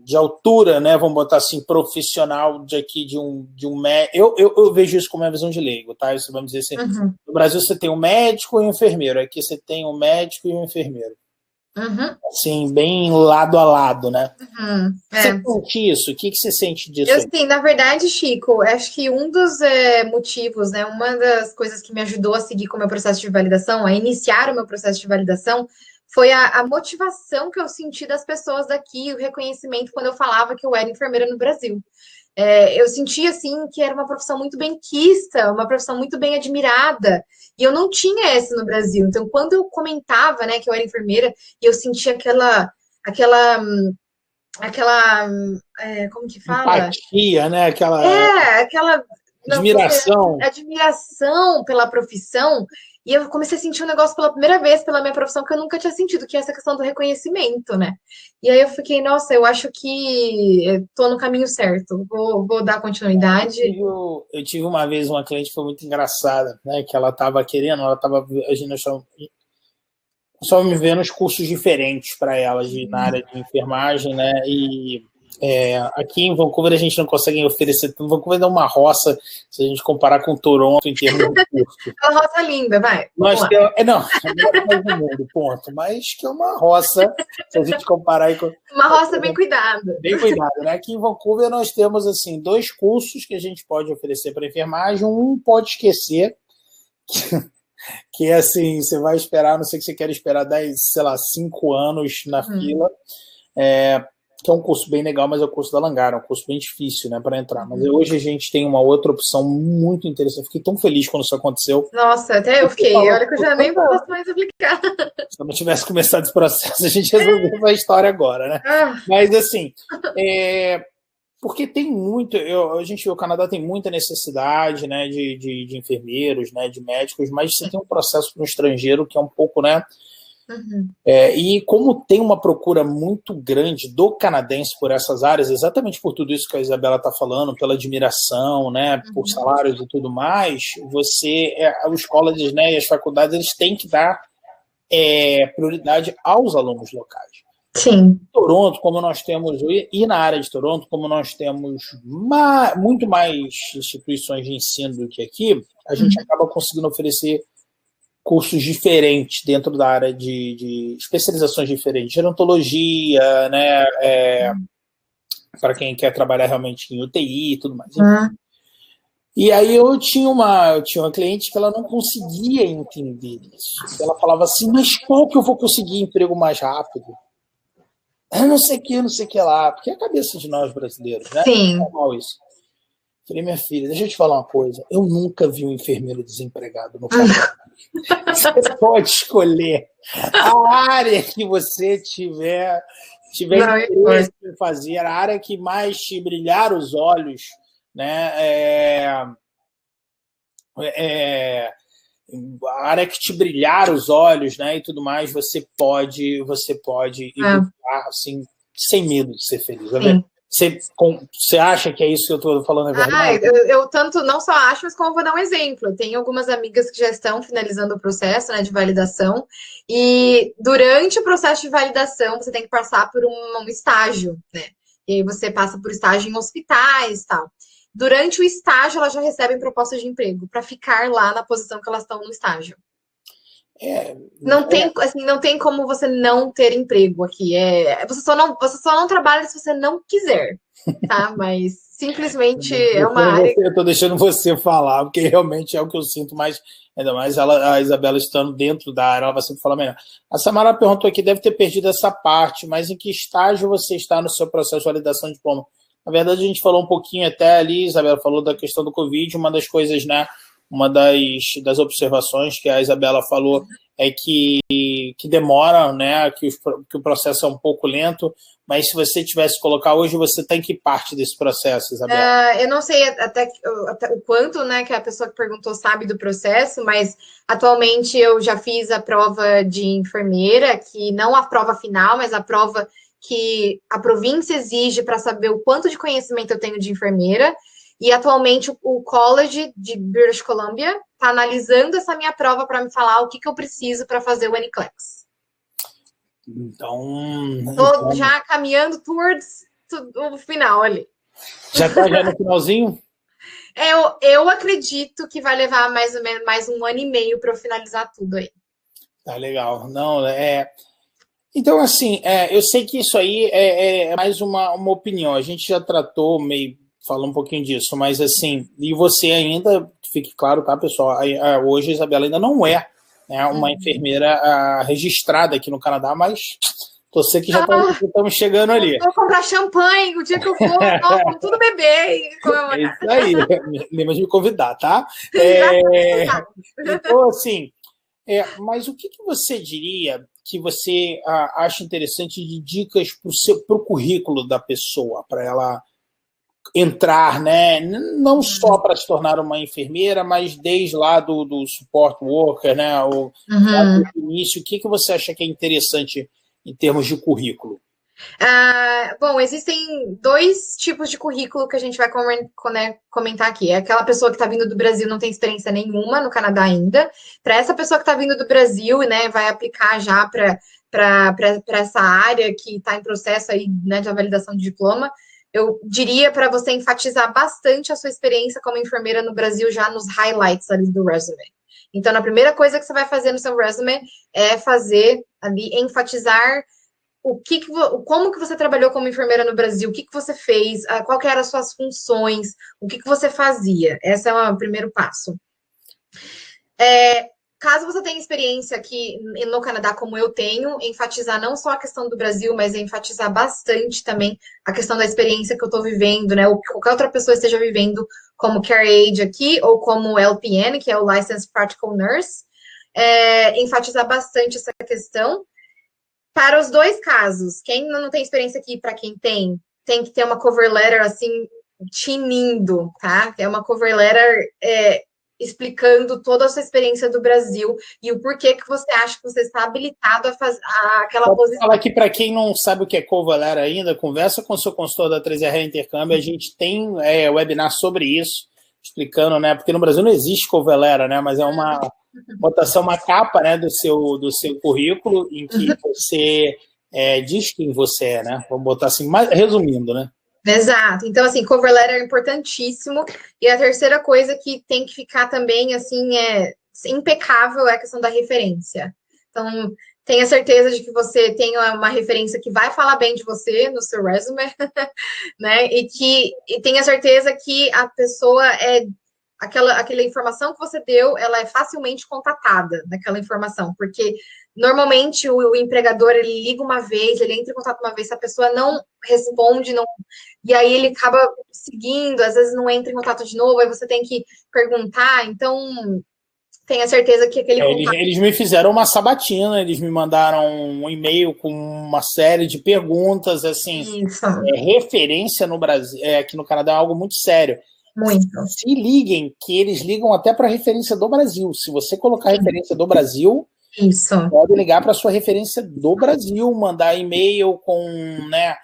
de altura, né, vamos botar assim, profissional de um médico. Eu vejo isso como uma visão de leigo, tá? Isso, vamos dizer assim, no Brasil você tem um médico e um enfermeiro, aqui você tem um médico e um enfermeiro. Assim, bem lado a lado, né? Você sente isso? O que você sente disso? Sim, na verdade, Chico, acho que um dos motivos, né, uma das coisas que me ajudou a seguir com o meu processo de validação, a iniciar o meu processo de validação, foi a motivação que eu senti das pessoas daqui, o reconhecimento quando eu falava que eu era enfermeira no Brasil. Eu sentia, assim, que era uma profissão muito bem quista, uma profissão muito bem admirada, e eu não tinha essa no Brasil. Então, quando eu comentava, né, que eu era enfermeira, e eu sentia aquela como que fala? Empatia, né? Aquela admiração. Admiração pela profissão. E eu comecei a sentir um negócio pela primeira vez pela minha profissão que eu nunca tinha sentido, que é essa questão do reconhecimento, né? E aí eu fiquei, nossa, eu acho que estou no caminho certo, vou dar continuidade. Eu tive uma vez uma cliente que foi muito engraçada, né? Que ela estava querendo, a gente só me vendo os cursos diferentes para ela na área de enfermagem, né? E aqui em Vancouver a gente não consegue oferecer tudo. Vancouver é uma roça, se a gente comparar com Toronto em termos de custo. É uma roça linda, vai. Não é do mundo, ponto. Mas que é uma roça, se a gente comparar aí com... Uma roça bem cuidada. Bem cuidada, né? Aqui em Vancouver nós temos, assim, 2 cursos que a gente pode oferecer para enfermagem. Um pode esquecer, que é assim, você vai esperar, não sei que você quer esperar 5 anos na fila, que é um curso bem legal, mas é o curso da Langara, é um curso bem difícil, né, para entrar. Mas hoje a gente tem uma outra opção muito interessante. Fiquei tão feliz quando isso aconteceu. Nossa, até eu fiquei. Olha que eu já nem posso mais aplicar. Se eu não tivesse começado esse processo, a gente resolveu a história agora, né? Mas, assim, Porque tem muito, a gente vê, o Canadá tem muita necessidade, né, de enfermeiros, né, de médicos, mas você tem um processo no estrangeiro que é um pouco, né, e como tem uma procura muito grande do canadense por essas áreas, exatamente por tudo isso que a Isabela está falando, pela admiração, né, por salários e tudo mais, os colleges, né, e as faculdades, eles têm que dar prioridade aos alunos locais. Sim. Toronto, como nós temos, e na área de Toronto, como nós temos muito mais instituições de ensino do que aqui, a gente acaba conseguindo oferecer cursos diferentes dentro da área de especializações diferentes, gerontologia, né, para quem quer trabalhar realmente em UTI e tudo mais. E aí eu tinha uma cliente que ela não conseguia entender isso. Ela falava assim, mas qual que eu vou conseguir emprego mais rápido? Não sei o que lá, porque é a cabeça de nós brasileiros, né? Sim. É normal isso. Falei, minha filha, deixa eu te falar uma coisa. Eu nunca vi um enfermeiro desempregado no Canadá. Você pode escolher a área que você tiver interesse em fazer, a área que mais te brilhar os olhos, né? A área que te brilhar os olhos, né, e tudo mais, você pode ir buscar, assim, sem medo de ser feliz. Você acha que é isso que eu estou falando é verdade? Eu tanto não só acho, mas como vou dar um exemplo. Eu tenho algumas amigas que já estão finalizando o processo, né, de validação, e durante o processo de validação você tem que passar por um estágio, né? E aí você passa por estágio em hospitais e tal. Durante o estágio, elas já recebem propostas de emprego para ficar lá na posição que elas estão no estágio. Não tem como você não ter emprego aqui. Você só não trabalha se você não quiser, tá? Mas simplesmente é uma área. Eu estou deixando você falar, porque realmente é o que eu sinto mais. Ainda mais a Isabela estando dentro da área, ela vai sempre falar melhor. A Samara perguntou aqui, deve ter perdido essa parte, mas em que estágio você está no seu processo de validação de diploma? Na verdade, a gente falou um pouquinho até ali, Isabela falou da questão do Covid, uma das coisas, né, uma das observações que a Isabela falou é que demora, né, que o processo é um pouco lento, mas se você tivesse que colocar hoje, você está em que parte desse processo, Isabela? Eu não sei até o quanto, né, que a pessoa que perguntou sabe do processo, mas atualmente eu já fiz a prova de enfermeira, que não a prova final, mas a prova que a província exige para saber o quanto de conhecimento eu tenho de enfermeira, e atualmente o College de British Columbia está analisando essa minha prova para me falar o que eu preciso para fazer o NCLEX. Estou já caminhando towards o final ali. Já está no finalzinho? Eu acredito que vai levar mais ou menos mais 1 ano e meio para eu finalizar tudo aí. Tá legal. Não, Então, assim, eu sei que isso aí é mais uma opinião. A gente já tratou, falou um pouquinho disso, mas assim, e você ainda, fique claro, tá, pessoal? Hoje a Isabela ainda não é, né, uma enfermeira registrada aqui no Canadá, mas você que já estamos chegando ali. Vou comprar champanhe o dia que eu for, vamos tudo beber e comemorar. É isso aí, lembra de me convidar, tá? Então, assim, mas o que você diria que você acha interessante de dicas para o currículo da pessoa, para ela entrar, né? Não só para se tornar uma enfermeira, mas desde lá do support worker, né? Lá do início, o que você acha que é interessante em termos de currículo? Bom, existem 2 tipos de currículo que a gente vai comentar aqui. É aquela pessoa que está vindo do Brasil, não tem experiência nenhuma no Canadá ainda. Para essa pessoa que está vindo do Brasil, né, vai aplicar já para essa área que está em processo aí, né, de validação de diploma, eu diria para você enfatizar bastante a sua experiência como enfermeira no Brasil já nos highlights ali do resume. Então, a primeira coisa que você vai fazer no seu resume é fazer ali, enfatizar como que você trabalhou como enfermeira no Brasil, o que você fez, qual que eram as suas funções, o que você fazia. Esse é o primeiro passo. Caso você tenha experiência aqui no Canadá, como eu tenho, enfatizar não só a questão do Brasil, mas enfatizar bastante também a questão da experiência que eu estou vivendo, né? Ou que qualquer outra pessoa esteja vivendo como Care Aide aqui, ou como LPN, que é o Licensed Practical Nurse. Enfatizar bastante essa questão. Para os 2 casos, quem não tem experiência aqui, para quem tem, tem que ter uma cover letter, assim, tinindo, tá? É uma cover letter explicando toda a sua experiência do Brasil e o porquê que você acha que você está habilitado a fazer aquela Pode posição. falar que, para quem não sabe o que é cover letter ainda, conversa com o seu consultor da 3R Intercâmbio, a gente tem webinar sobre isso, explicando, né? Porque no Brasil não existe cover letter, né? Mas é uma botação, uma capa, né, do seu currículo, em que você diz quem você é, né? Vamos botar assim, resumindo, né? Exato. Então, assim, cover letter é importantíssimo. E a terceira coisa que tem que ficar também, assim, impecável é a questão da referência. Então, tenha certeza de que você tenha uma referência que vai falar bem de você no seu resume, né? E tenha certeza que a pessoa aquela informação que você deu, ela é facilmente contatada naquela informação, porque normalmente o empregador, ele liga uma vez, ele entra em contato uma vez, se a pessoa não responde, e aí ele acaba seguindo, às vezes não entra em contato de novo, aí você tem que perguntar, então tenha certeza que aquele contato... Eles me fizeram uma sabatina, eles me mandaram um e-mail com uma série de perguntas, assim, referência no Brasil, aqui no Canadá é algo muito sério. Muito. Se liguem, que eles ligam até para a referência do Brasil. Se você colocar a referência do Brasil, pode ligar para a sua referência do Brasil, mandar e-mail com, né,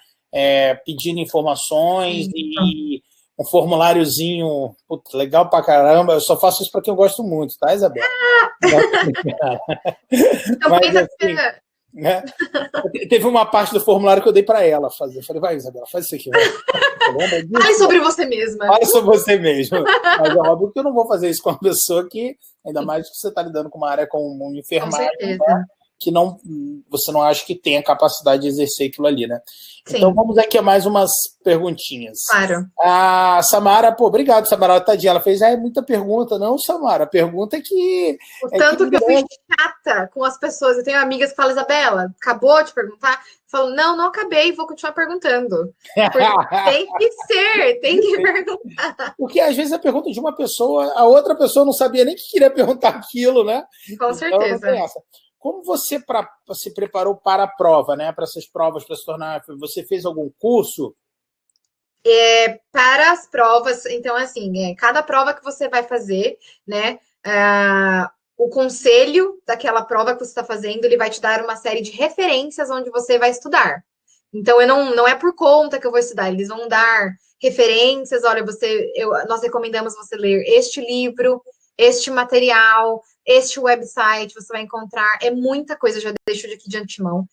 pedindo informações e um formuláriozinho, putz, legal pra caramba. Eu só faço isso para quem eu gosto muito, tá, Isabela? Mas, assim, né? Teve uma parte do formulário que eu dei para ela fazer. Eu falei, vai, Isabela, faz isso aqui. Fale sobre você mesma. Fale sobre você mesmo. Mas é óbvio que eu não vou fazer isso com uma pessoa que, ainda mais que você está lidando com uma área como enfermagem, né? Que você não acha que tem a capacidade de exercer aquilo ali, né? Sim. Então vamos aqui a mais umas perguntinhas. Claro. A Samara, obrigado, Samara, tadinha, ela fez muita pergunta. Não, Samara, a pergunta é que... O tanto que eu fui chata com as pessoas. Eu tenho amigas que falam, Isabela, acabou de perguntar? Eu falo, não acabei, vou continuar perguntando. Porque tem que perguntar. Porque às vezes a pergunta de uma pessoa, a outra pessoa não sabia nem que queria perguntar aquilo, né? Com certeza. Então, como você se preparou para a prova, né? Para essas provas, para se tornar... Você fez algum curso? Para as provas, então, assim, cada prova que você vai fazer, né? O conselho daquela prova que você está fazendo, ele vai te dar uma série de referências onde você vai estudar. Então, não é por conta que eu vou estudar, eles vão dar referências, olha, nós recomendamos você ler este livro, este material, este website, você vai encontrar, muita coisa, já deixo aqui de antemão.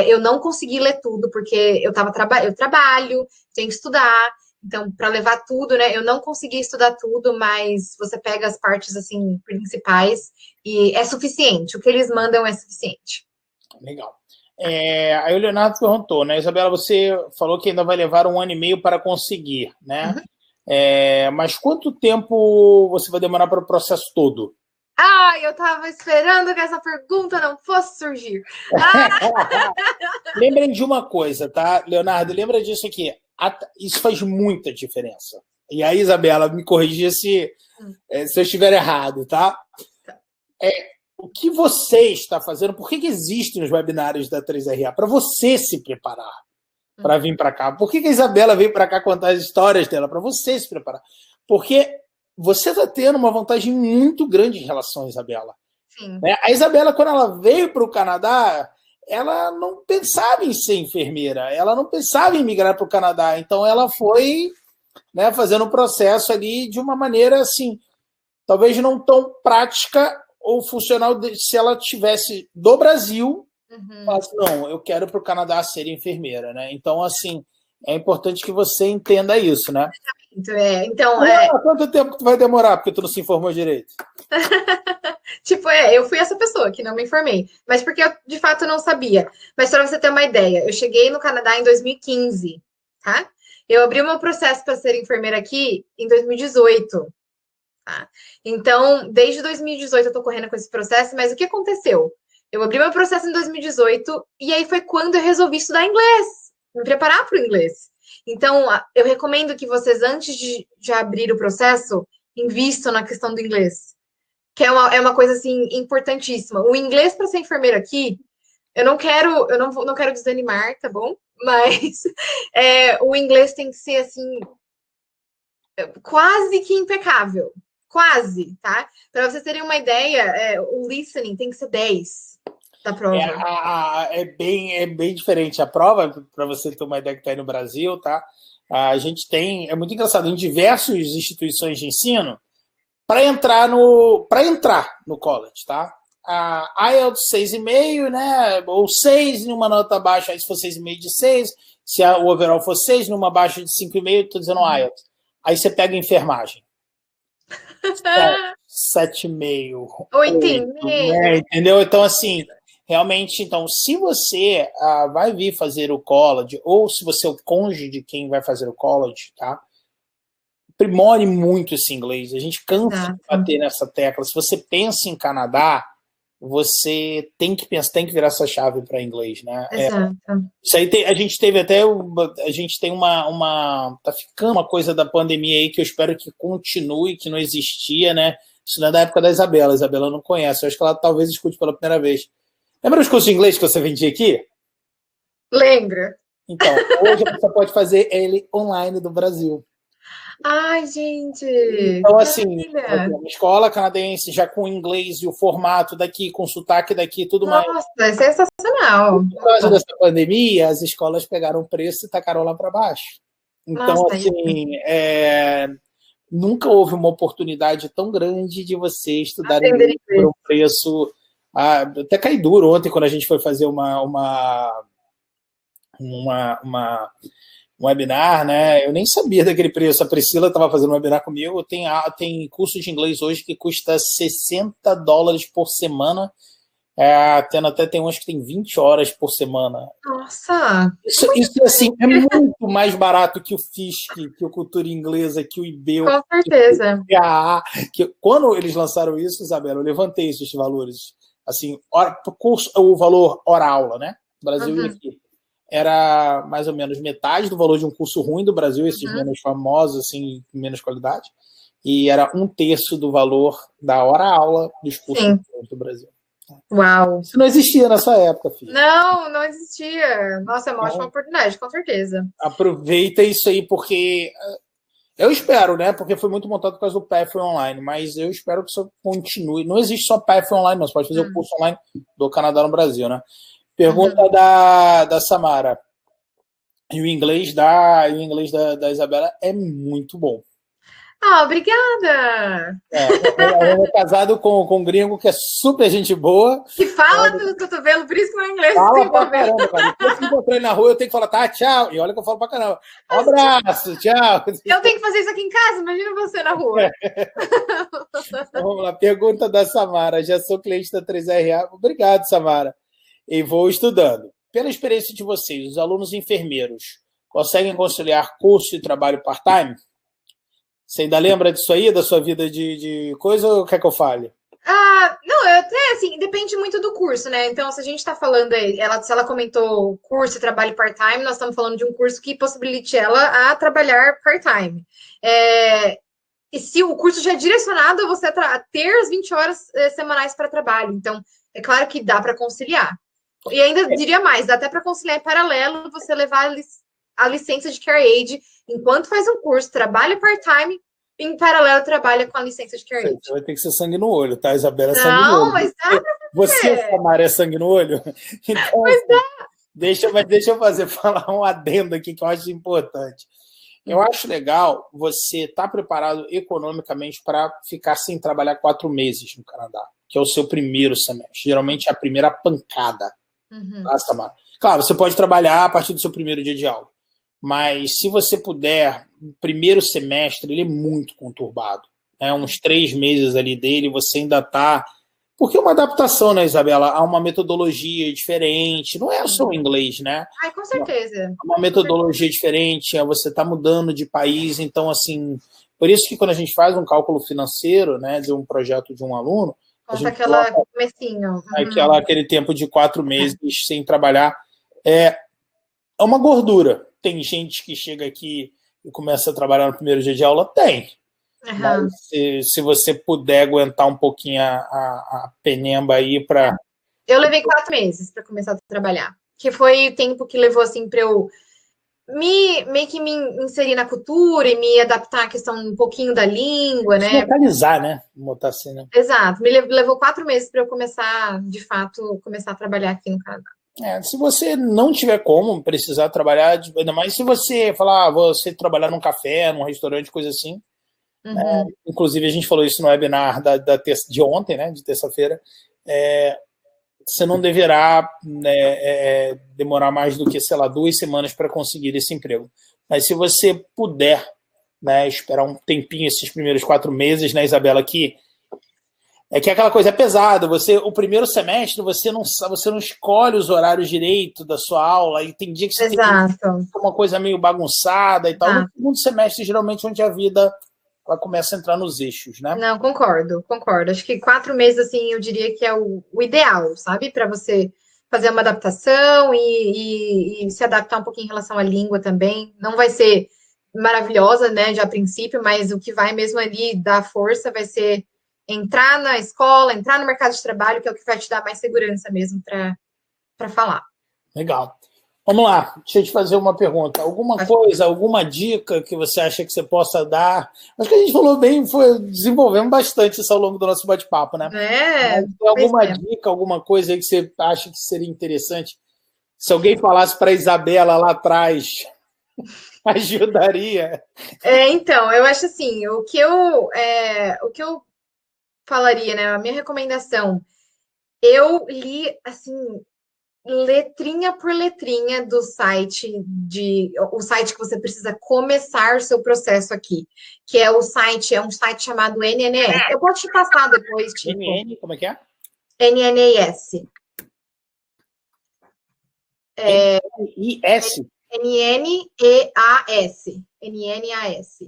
Eu não consegui ler tudo, porque eu trabalho, tenho que estudar, então, para levar tudo, né, eu não consegui estudar tudo, mas você pega as partes, assim, principais, e é suficiente, o que eles mandam é suficiente. Legal. Aí o Leonardo perguntou, né, Isabela, você falou que ainda vai levar 1 ano e meio para conseguir, né? Uhum. Mas quanto tempo você vai demorar para o processo todo? Eu estava esperando que essa pergunta não fosse surgir. Lembrem de uma coisa, tá, Leonardo? Lembra disso aqui. Isso faz muita diferença. E aí, Isabela, me corrija se eu estiver errado, tá? O que você está fazendo? Por que existem os webinários da 3RA? Para você se preparar para vir para cá. Por que a Isabela veio para cá contar as histórias dela? Para você se preparar. Porque você está tendo uma vantagem muito grande em relação à Isabela. Sim. A Isabela, quando ela veio para o Canadá, ela não pensava em ser enfermeira, ela não pensava em migrar para o Canadá. Então, ela foi, né, fazendo o processo ali de uma maneira, assim, talvez não tão prática ou funcional se ela tivesse do Brasil, falasse, não, eu quero para o Canadá ser enfermeira, né? Então, assim, é importante que você entenda isso, né? Então, quanto tempo tu vai demorar porque tu não se informou direito? Eu fui essa pessoa que não me informei, mas porque eu, de fato, não sabia. Mas para você ter uma ideia, eu cheguei no Canadá em 2015, tá? Eu abri o meu processo para ser enfermeira aqui em 2018, tá? Então, desde 2018 eu tô correndo com esse processo, mas o que aconteceu? Eu abri meu processo em 2018 e aí foi quando eu resolvi estudar inglês, me preparar para o inglês. Então, eu recomendo que vocês, antes de abrir o processo, invistam na questão do inglês, que é uma coisa, assim, importantíssima. O inglês para ser enfermeira aqui, eu não quero desanimar, tá bom? mas o inglês tem que ser, assim, quase que impecável. Quase, tá? Para vocês terem uma ideia, o listening tem que ser 10 da prova. É bem diferente. A prova, para você ter uma ideia que está aí no Brasil, tá? A gente tem, é muito engraçado, em diversas instituições de ensino, para entrar no college, tá? A IELTS 6,5, né? Ou 6 numa nota baixa, aí se for 6,5 de 6, se o overall for 6, numa baixa de 5,5, estou dizendo IELTS. Aí você pega enfermagem. 7,5. 8,5. Entendeu? Então, assim, realmente, então, se você vai vir fazer o college, ou se você é o cônjuge de quem vai fazer o college, tá? Aprimore muito esse inglês. A gente cansa de bater nessa tecla. Se você pensa em Canadá, você tem que virar essa chave para inglês, né? Exato. Isso aí a gente teve até tá ficando uma coisa da pandemia aí que eu espero que continue, que não existia, né? Isso não é da época da Isabela. A Isabela não conhece. Eu acho que ela talvez escute pela primeira vez. Lembra os cursos de inglês que você vendia aqui? Lembro. Então, hoje você pode fazer ele online do Brasil. Ai, gente! Então, assim, uma escola canadense já com inglês e o formato daqui, com sotaque daqui, tudo mais. Nossa, é sensacional. Por causa dessa pandemia, as escolas pegaram o preço e tacaram lá para baixo. Então, nossa, assim, nunca houve uma oportunidade tão grande de você estudar inglês por um preço. Até caí duro ontem quando a gente foi fazer um webinar, né? Eu nem sabia daquele preço. A Priscila estava fazendo um webinar comigo. Tem curso de inglês hoje que custa $60 por semana. Tem uns que tem 20 horas por semana. Nossa! Isso assim, é muito mais barato que o FISC, que o Cultura Inglesa, que o IBEL. Com certeza. Quando eles lançaram isso, Isabela, eu levantei esses valores. Assim, o valor hora-aula, né? Brasil e aqui. Era mais ou menos metade do valor de um curso ruim do Brasil, esses menos famosos, assim, menos qualidade, e era 1/3 do valor da hora-aula dos cursos do Brasil. Uau! Isso não existia nessa época, filho. Não existia. Nossa, é uma ótima oportunidade, com certeza. Aproveita isso aí, porque eu espero, né? Porque foi muito montado por causa do Pathway Online, mas eu espero que isso continue. Não existe só Pathway Online, não. Você pode fazer o curso online do Canadá no Brasil, né? Pergunta da Samara. E o inglês da Isabela é muito bom. Obrigada! Eu é casado com um gringo que é super gente boa. Que fala pelo cotovelo, por isso que meu inglês fala pra caramba, cara. Se eu encontrar ele na rua, eu tenho que falar, tá, tchau. E olha que eu falo pra caramba. Um abraço, tchau. Eu tenho que fazer isso aqui em casa, imagina você na rua. Então, vamos lá, pergunta da Samara. Já sou cliente da 3RA. Obrigado, Samara. E vou estudando. Pela experiência de vocês, os alunos enfermeiros conseguem conciliar curso e trabalho part-time? Você ainda lembra disso aí, da sua vida de coisa, ou quer que eu fale? Não, eu até, assim, depende muito do curso, né? Então, se a gente está falando aí, se ela comentou curso e trabalho part-time, nós estamos falando de um curso que possibilite ela a trabalhar part-time. E se o curso já é direcionado a você a ter as 20 horas semanais para trabalho. Então, é claro que dá para conciliar. E ainda diria mais, dá até para conciliar em paralelo, você levar a licença de Care Aid, enquanto faz um curso, trabalha part-time, em paralelo trabalha com a licença de Care Aid. Você vai ter que ser sangue no olho, tá, Isabela? Sangue no olho. Não, mas dá pra você, Samara, é sangue no olho? Então, mas dá. Deixa eu falar um adendo aqui que eu acho importante. Eu acho legal você estar preparado economicamente para ficar sem trabalhar 4 meses no Canadá, que é o seu primeiro semestre. Geralmente é a primeira pancada. Tá, Samara? Claro, você pode trabalhar a partir do seu primeiro dia de aula. Mas se você puder, o primeiro semestre ele é muito conturbado. Uns 3 meses ali dele, você ainda está... Porque é uma adaptação, né, Isabela? Há uma metodologia diferente. Não é só o inglês, né? Com certeza. É uma metodologia diferente, você está mudando de país. Então, assim, por isso que quando a gente faz um cálculo financeiro, né, de um projeto de um aluno, conta aquela comecinho. Aquele tempo de 4 meses sem trabalhar. É uma gordura. Tem gente que chega aqui e começa a trabalhar no primeiro dia de aula? Tem. Mas se você puder aguentar um pouquinho a penemba aí para... Eu levei 4 meses para começar a trabalhar. que foi o tempo que levou, assim, para eu meio que me inserir na cultura e me adaptar à questão um pouquinho da língua, Se né? localizar, né? Vou botar assim, né? Exato. Me levou 4 meses para eu começar, de fato, começar a trabalhar aqui no Canadá. Se você não tiver como precisar trabalhar, ainda mais se você falar, você trabalhar num café, num restaurante, coisa assim. Uhum. Inclusive, a gente falou isso no webinar de ontem, né? De terça-feira. Você não deverá demorar mais do que, sei lá, 2 semanas para conseguir esse emprego. Mas se você puder, né, esperar um tempinho, esses primeiros 4 meses, né, Isabela, que é aquela coisa é pesada. O primeiro semestre, você não escolhe os horários direito da sua aula, e tem dia que você tem Exato. uma coisa meio bagunçada e tal. No segundo semestre, geralmente, onde a vida ela começa a entrar nos eixos, né? Não, concordo. Acho que 4 meses, assim, eu diria que é o ideal, sabe? Para você fazer uma adaptação e se adaptar um pouquinho em relação à língua também. Não vai ser maravilhosa, né, já a princípio, mas o que vai mesmo ali dar força vai ser entrar na escola, entrar no mercado de trabalho, que é o que vai te dar mais segurança mesmo para falar. Legal. Vamos lá, deixa eu te fazer uma pergunta. Alguma coisa, alguma dica que você acha que você possa dar? Acho que a gente falou bem, desenvolvemos bastante isso ao longo do nosso bate-papo, né? Tem alguma dica, alguma coisa aí que você acha que seria interessante? Se alguém falasse para a Isabela lá atrás, ajudaria? Então, eu acho assim, o que eu falaria, né? A minha recomendação, eu li assim letrinha por letrinha do o site que você precisa começar o seu processo aqui, que é um site chamado NNS. Eu posso te passar depois, tipo. NN, como é que é? NNAS. NNAS. NNEAS. NNAS.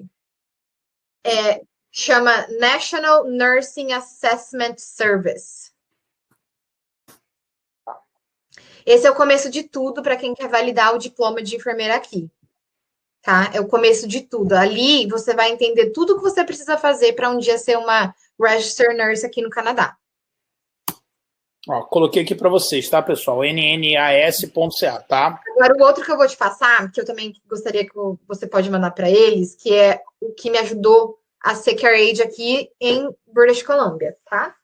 Chama National Nursing Assessment Service. Esse é o começo de tudo para quem quer validar o diploma de enfermeira aqui. Tá? É o começo de tudo. Ali você vai entender tudo o que você precisa fazer para um dia ser uma Registered Nurse aqui no Canadá. Ó, coloquei aqui para vocês, tá, pessoal? nnas.ca, tá? Agora, o outro que eu vou te passar, que eu também gostaria que você pode mandar para eles, que é o que me ajudou a ser Care Aide aqui em British Columbia, tá?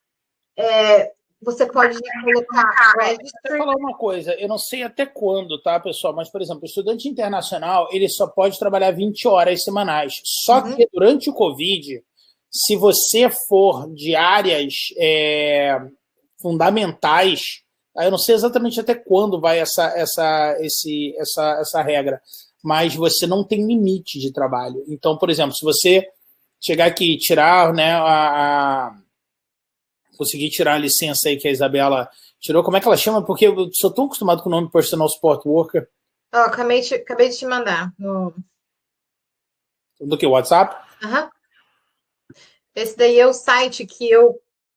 Você pode colocar Registry. Vou falar uma coisa, eu não sei até quando, tá, pessoal? Mas, por exemplo, o estudante internacional, ele só pode trabalhar 20 horas semanais. Só que durante o Covid, se você for de áreas fundamentais, eu não sei exatamente até quando vai essa regra, mas você não tem limite de trabalho. Então, por exemplo, se você chegar aqui e tirar, né, conseguir tirar a licença aí que a Isabela tirou, como é que ela chama? Porque eu sou tão acostumado com o nome Personal Support Worker. Acabei de te mandar. Do que? WhatsApp? Esse daí é o site que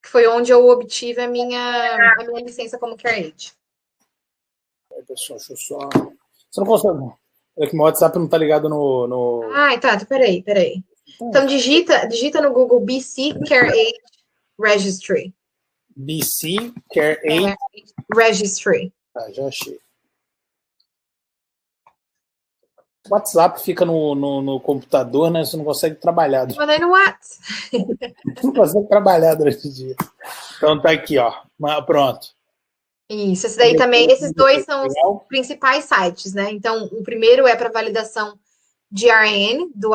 foi onde eu obtive a minha licença como Care Aide. Pessoal, deixa eu só... Você não consegue... É que meu WhatsApp não tá ligado no... Tá, peraí. Então, digita no Google BC Care Aide Registry. BC Care Aide Registry. Já achei. O WhatsApp fica no computador, né? Você não consegue trabalhar. Mandei no WhatsApp. Você não consegue trabalhar durante o dia. Então tá aqui, ó. Pronto. Isso, esse daí também. Esses dois são os principais sites, né? Então, o primeiro é para validação de RN, do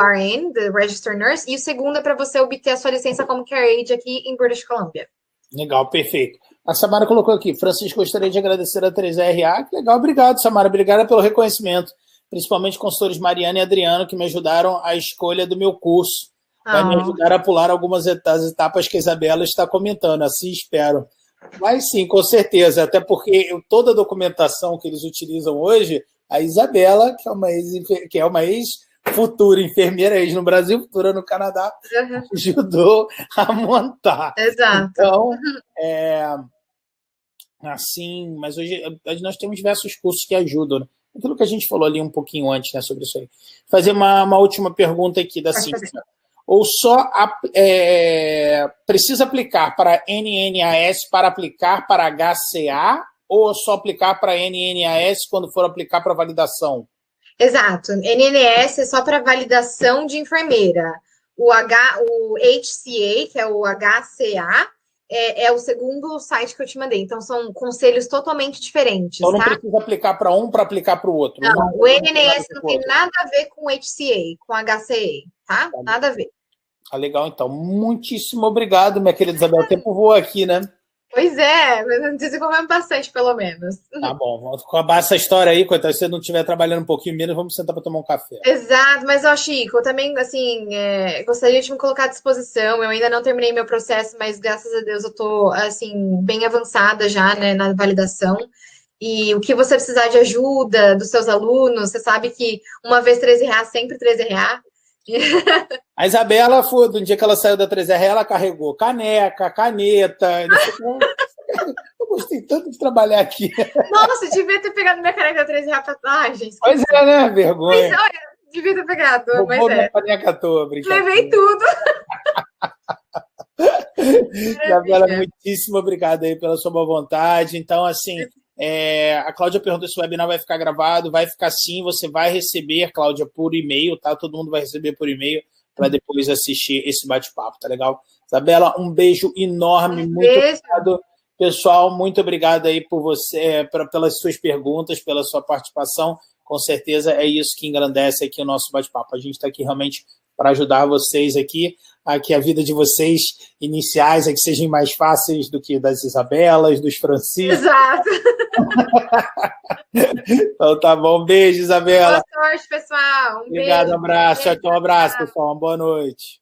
Registered Nurse, e o segundo é para você obter a sua licença como Care Aide aqui em British Columbia. Legal, perfeito. A Samara colocou aqui, Francisco, gostaria de agradecer a 3RA. Legal, obrigado, Samara. Obrigada pelo reconhecimento. Principalmente consultores Mariana e Adriano, que me ajudaram a escolha do meu curso. Vai me ajudar a pular algumas etapas que a Isabela está comentando, assim espero. Mas sim, com certeza, até porque toda a documentação que eles utilizam hoje, a Isabela, que é uma ex-futura enfermeira, ex no Brasil, futura no Canadá, ajudou a montar. Exato. Então, assim, mas hoje nós temos diversos cursos que ajudam, né? Aquilo que a gente falou ali um pouquinho antes, né, sobre isso aí. Fazer uma última pergunta aqui da Cíntia. Ou só precisa aplicar para NNAS para aplicar para HCA ou só aplicar para NNAS quando for aplicar para validação? Exato. NNS é só para validação de enfermeira. O HCA, que é o HCA, é o segundo site que eu te mandei. Então, são conselhos totalmente diferentes, Então, não tá? precisa aplicar para um para aplicar para o outro. Não, o NNS não tem nada a ver com HCA, com HCA, tá? Nada a ver. Ah, legal, então. Muitíssimo obrigado, minha querida Isabel. O tempo voa aqui, né? Pois é, mas desenvolvemos bastante, pelo menos. Tá bom, vamos acabar essa história aí, coitado. Se você não estiver trabalhando um pouquinho menos, vamos sentar para tomar um café. Exato, mas, ó, Chico, eu também, assim, gostaria de me colocar à disposição. Eu ainda não terminei meu processo, mas graças a Deus eu tô, assim, bem avançada já, né, na validação. E o que você precisar de ajuda dos seus alunos, você sabe que uma vez R$13, sempre R$13. A Isabela, foi, do dia que ela saiu da 3R, ela carregou caneca, caneta. Eu gostei tanto de trabalhar aqui. Nossa, devia ter pegado minha caneca R$13 pra gente. Pois é, né? Vergonha. Pois, olha, devia ter pegado, mas Vou minha caneca toda, brincadeira. Levei tudo. Isabela, muitíssimo obrigado aí pela sua boa vontade. Então, assim, a Cláudia perguntou se o webinar vai ficar gravado. Vai ficar sim, você vai receber, Cláudia, por e-mail, tá? Todo mundo vai receber por e-mail para depois assistir esse bate-papo, tá legal? Isabela, um beijo enorme, muito obrigado. Pessoal, muito obrigado aí por você, pelas suas perguntas, pela sua participação. Com certeza é isso que engrandece aqui o nosso bate-papo. A gente está aqui realmente para ajudar vocês aqui, a que a vida de vocês iniciais aqui sejam mais fáceis do que das Isabelas, dos Franciscos. Exato. Então tá bom. Beijo, Isabela. Boa sorte, pessoal. Obrigado, um abraço. Tchau, um abraço, pessoal. Uma boa noite.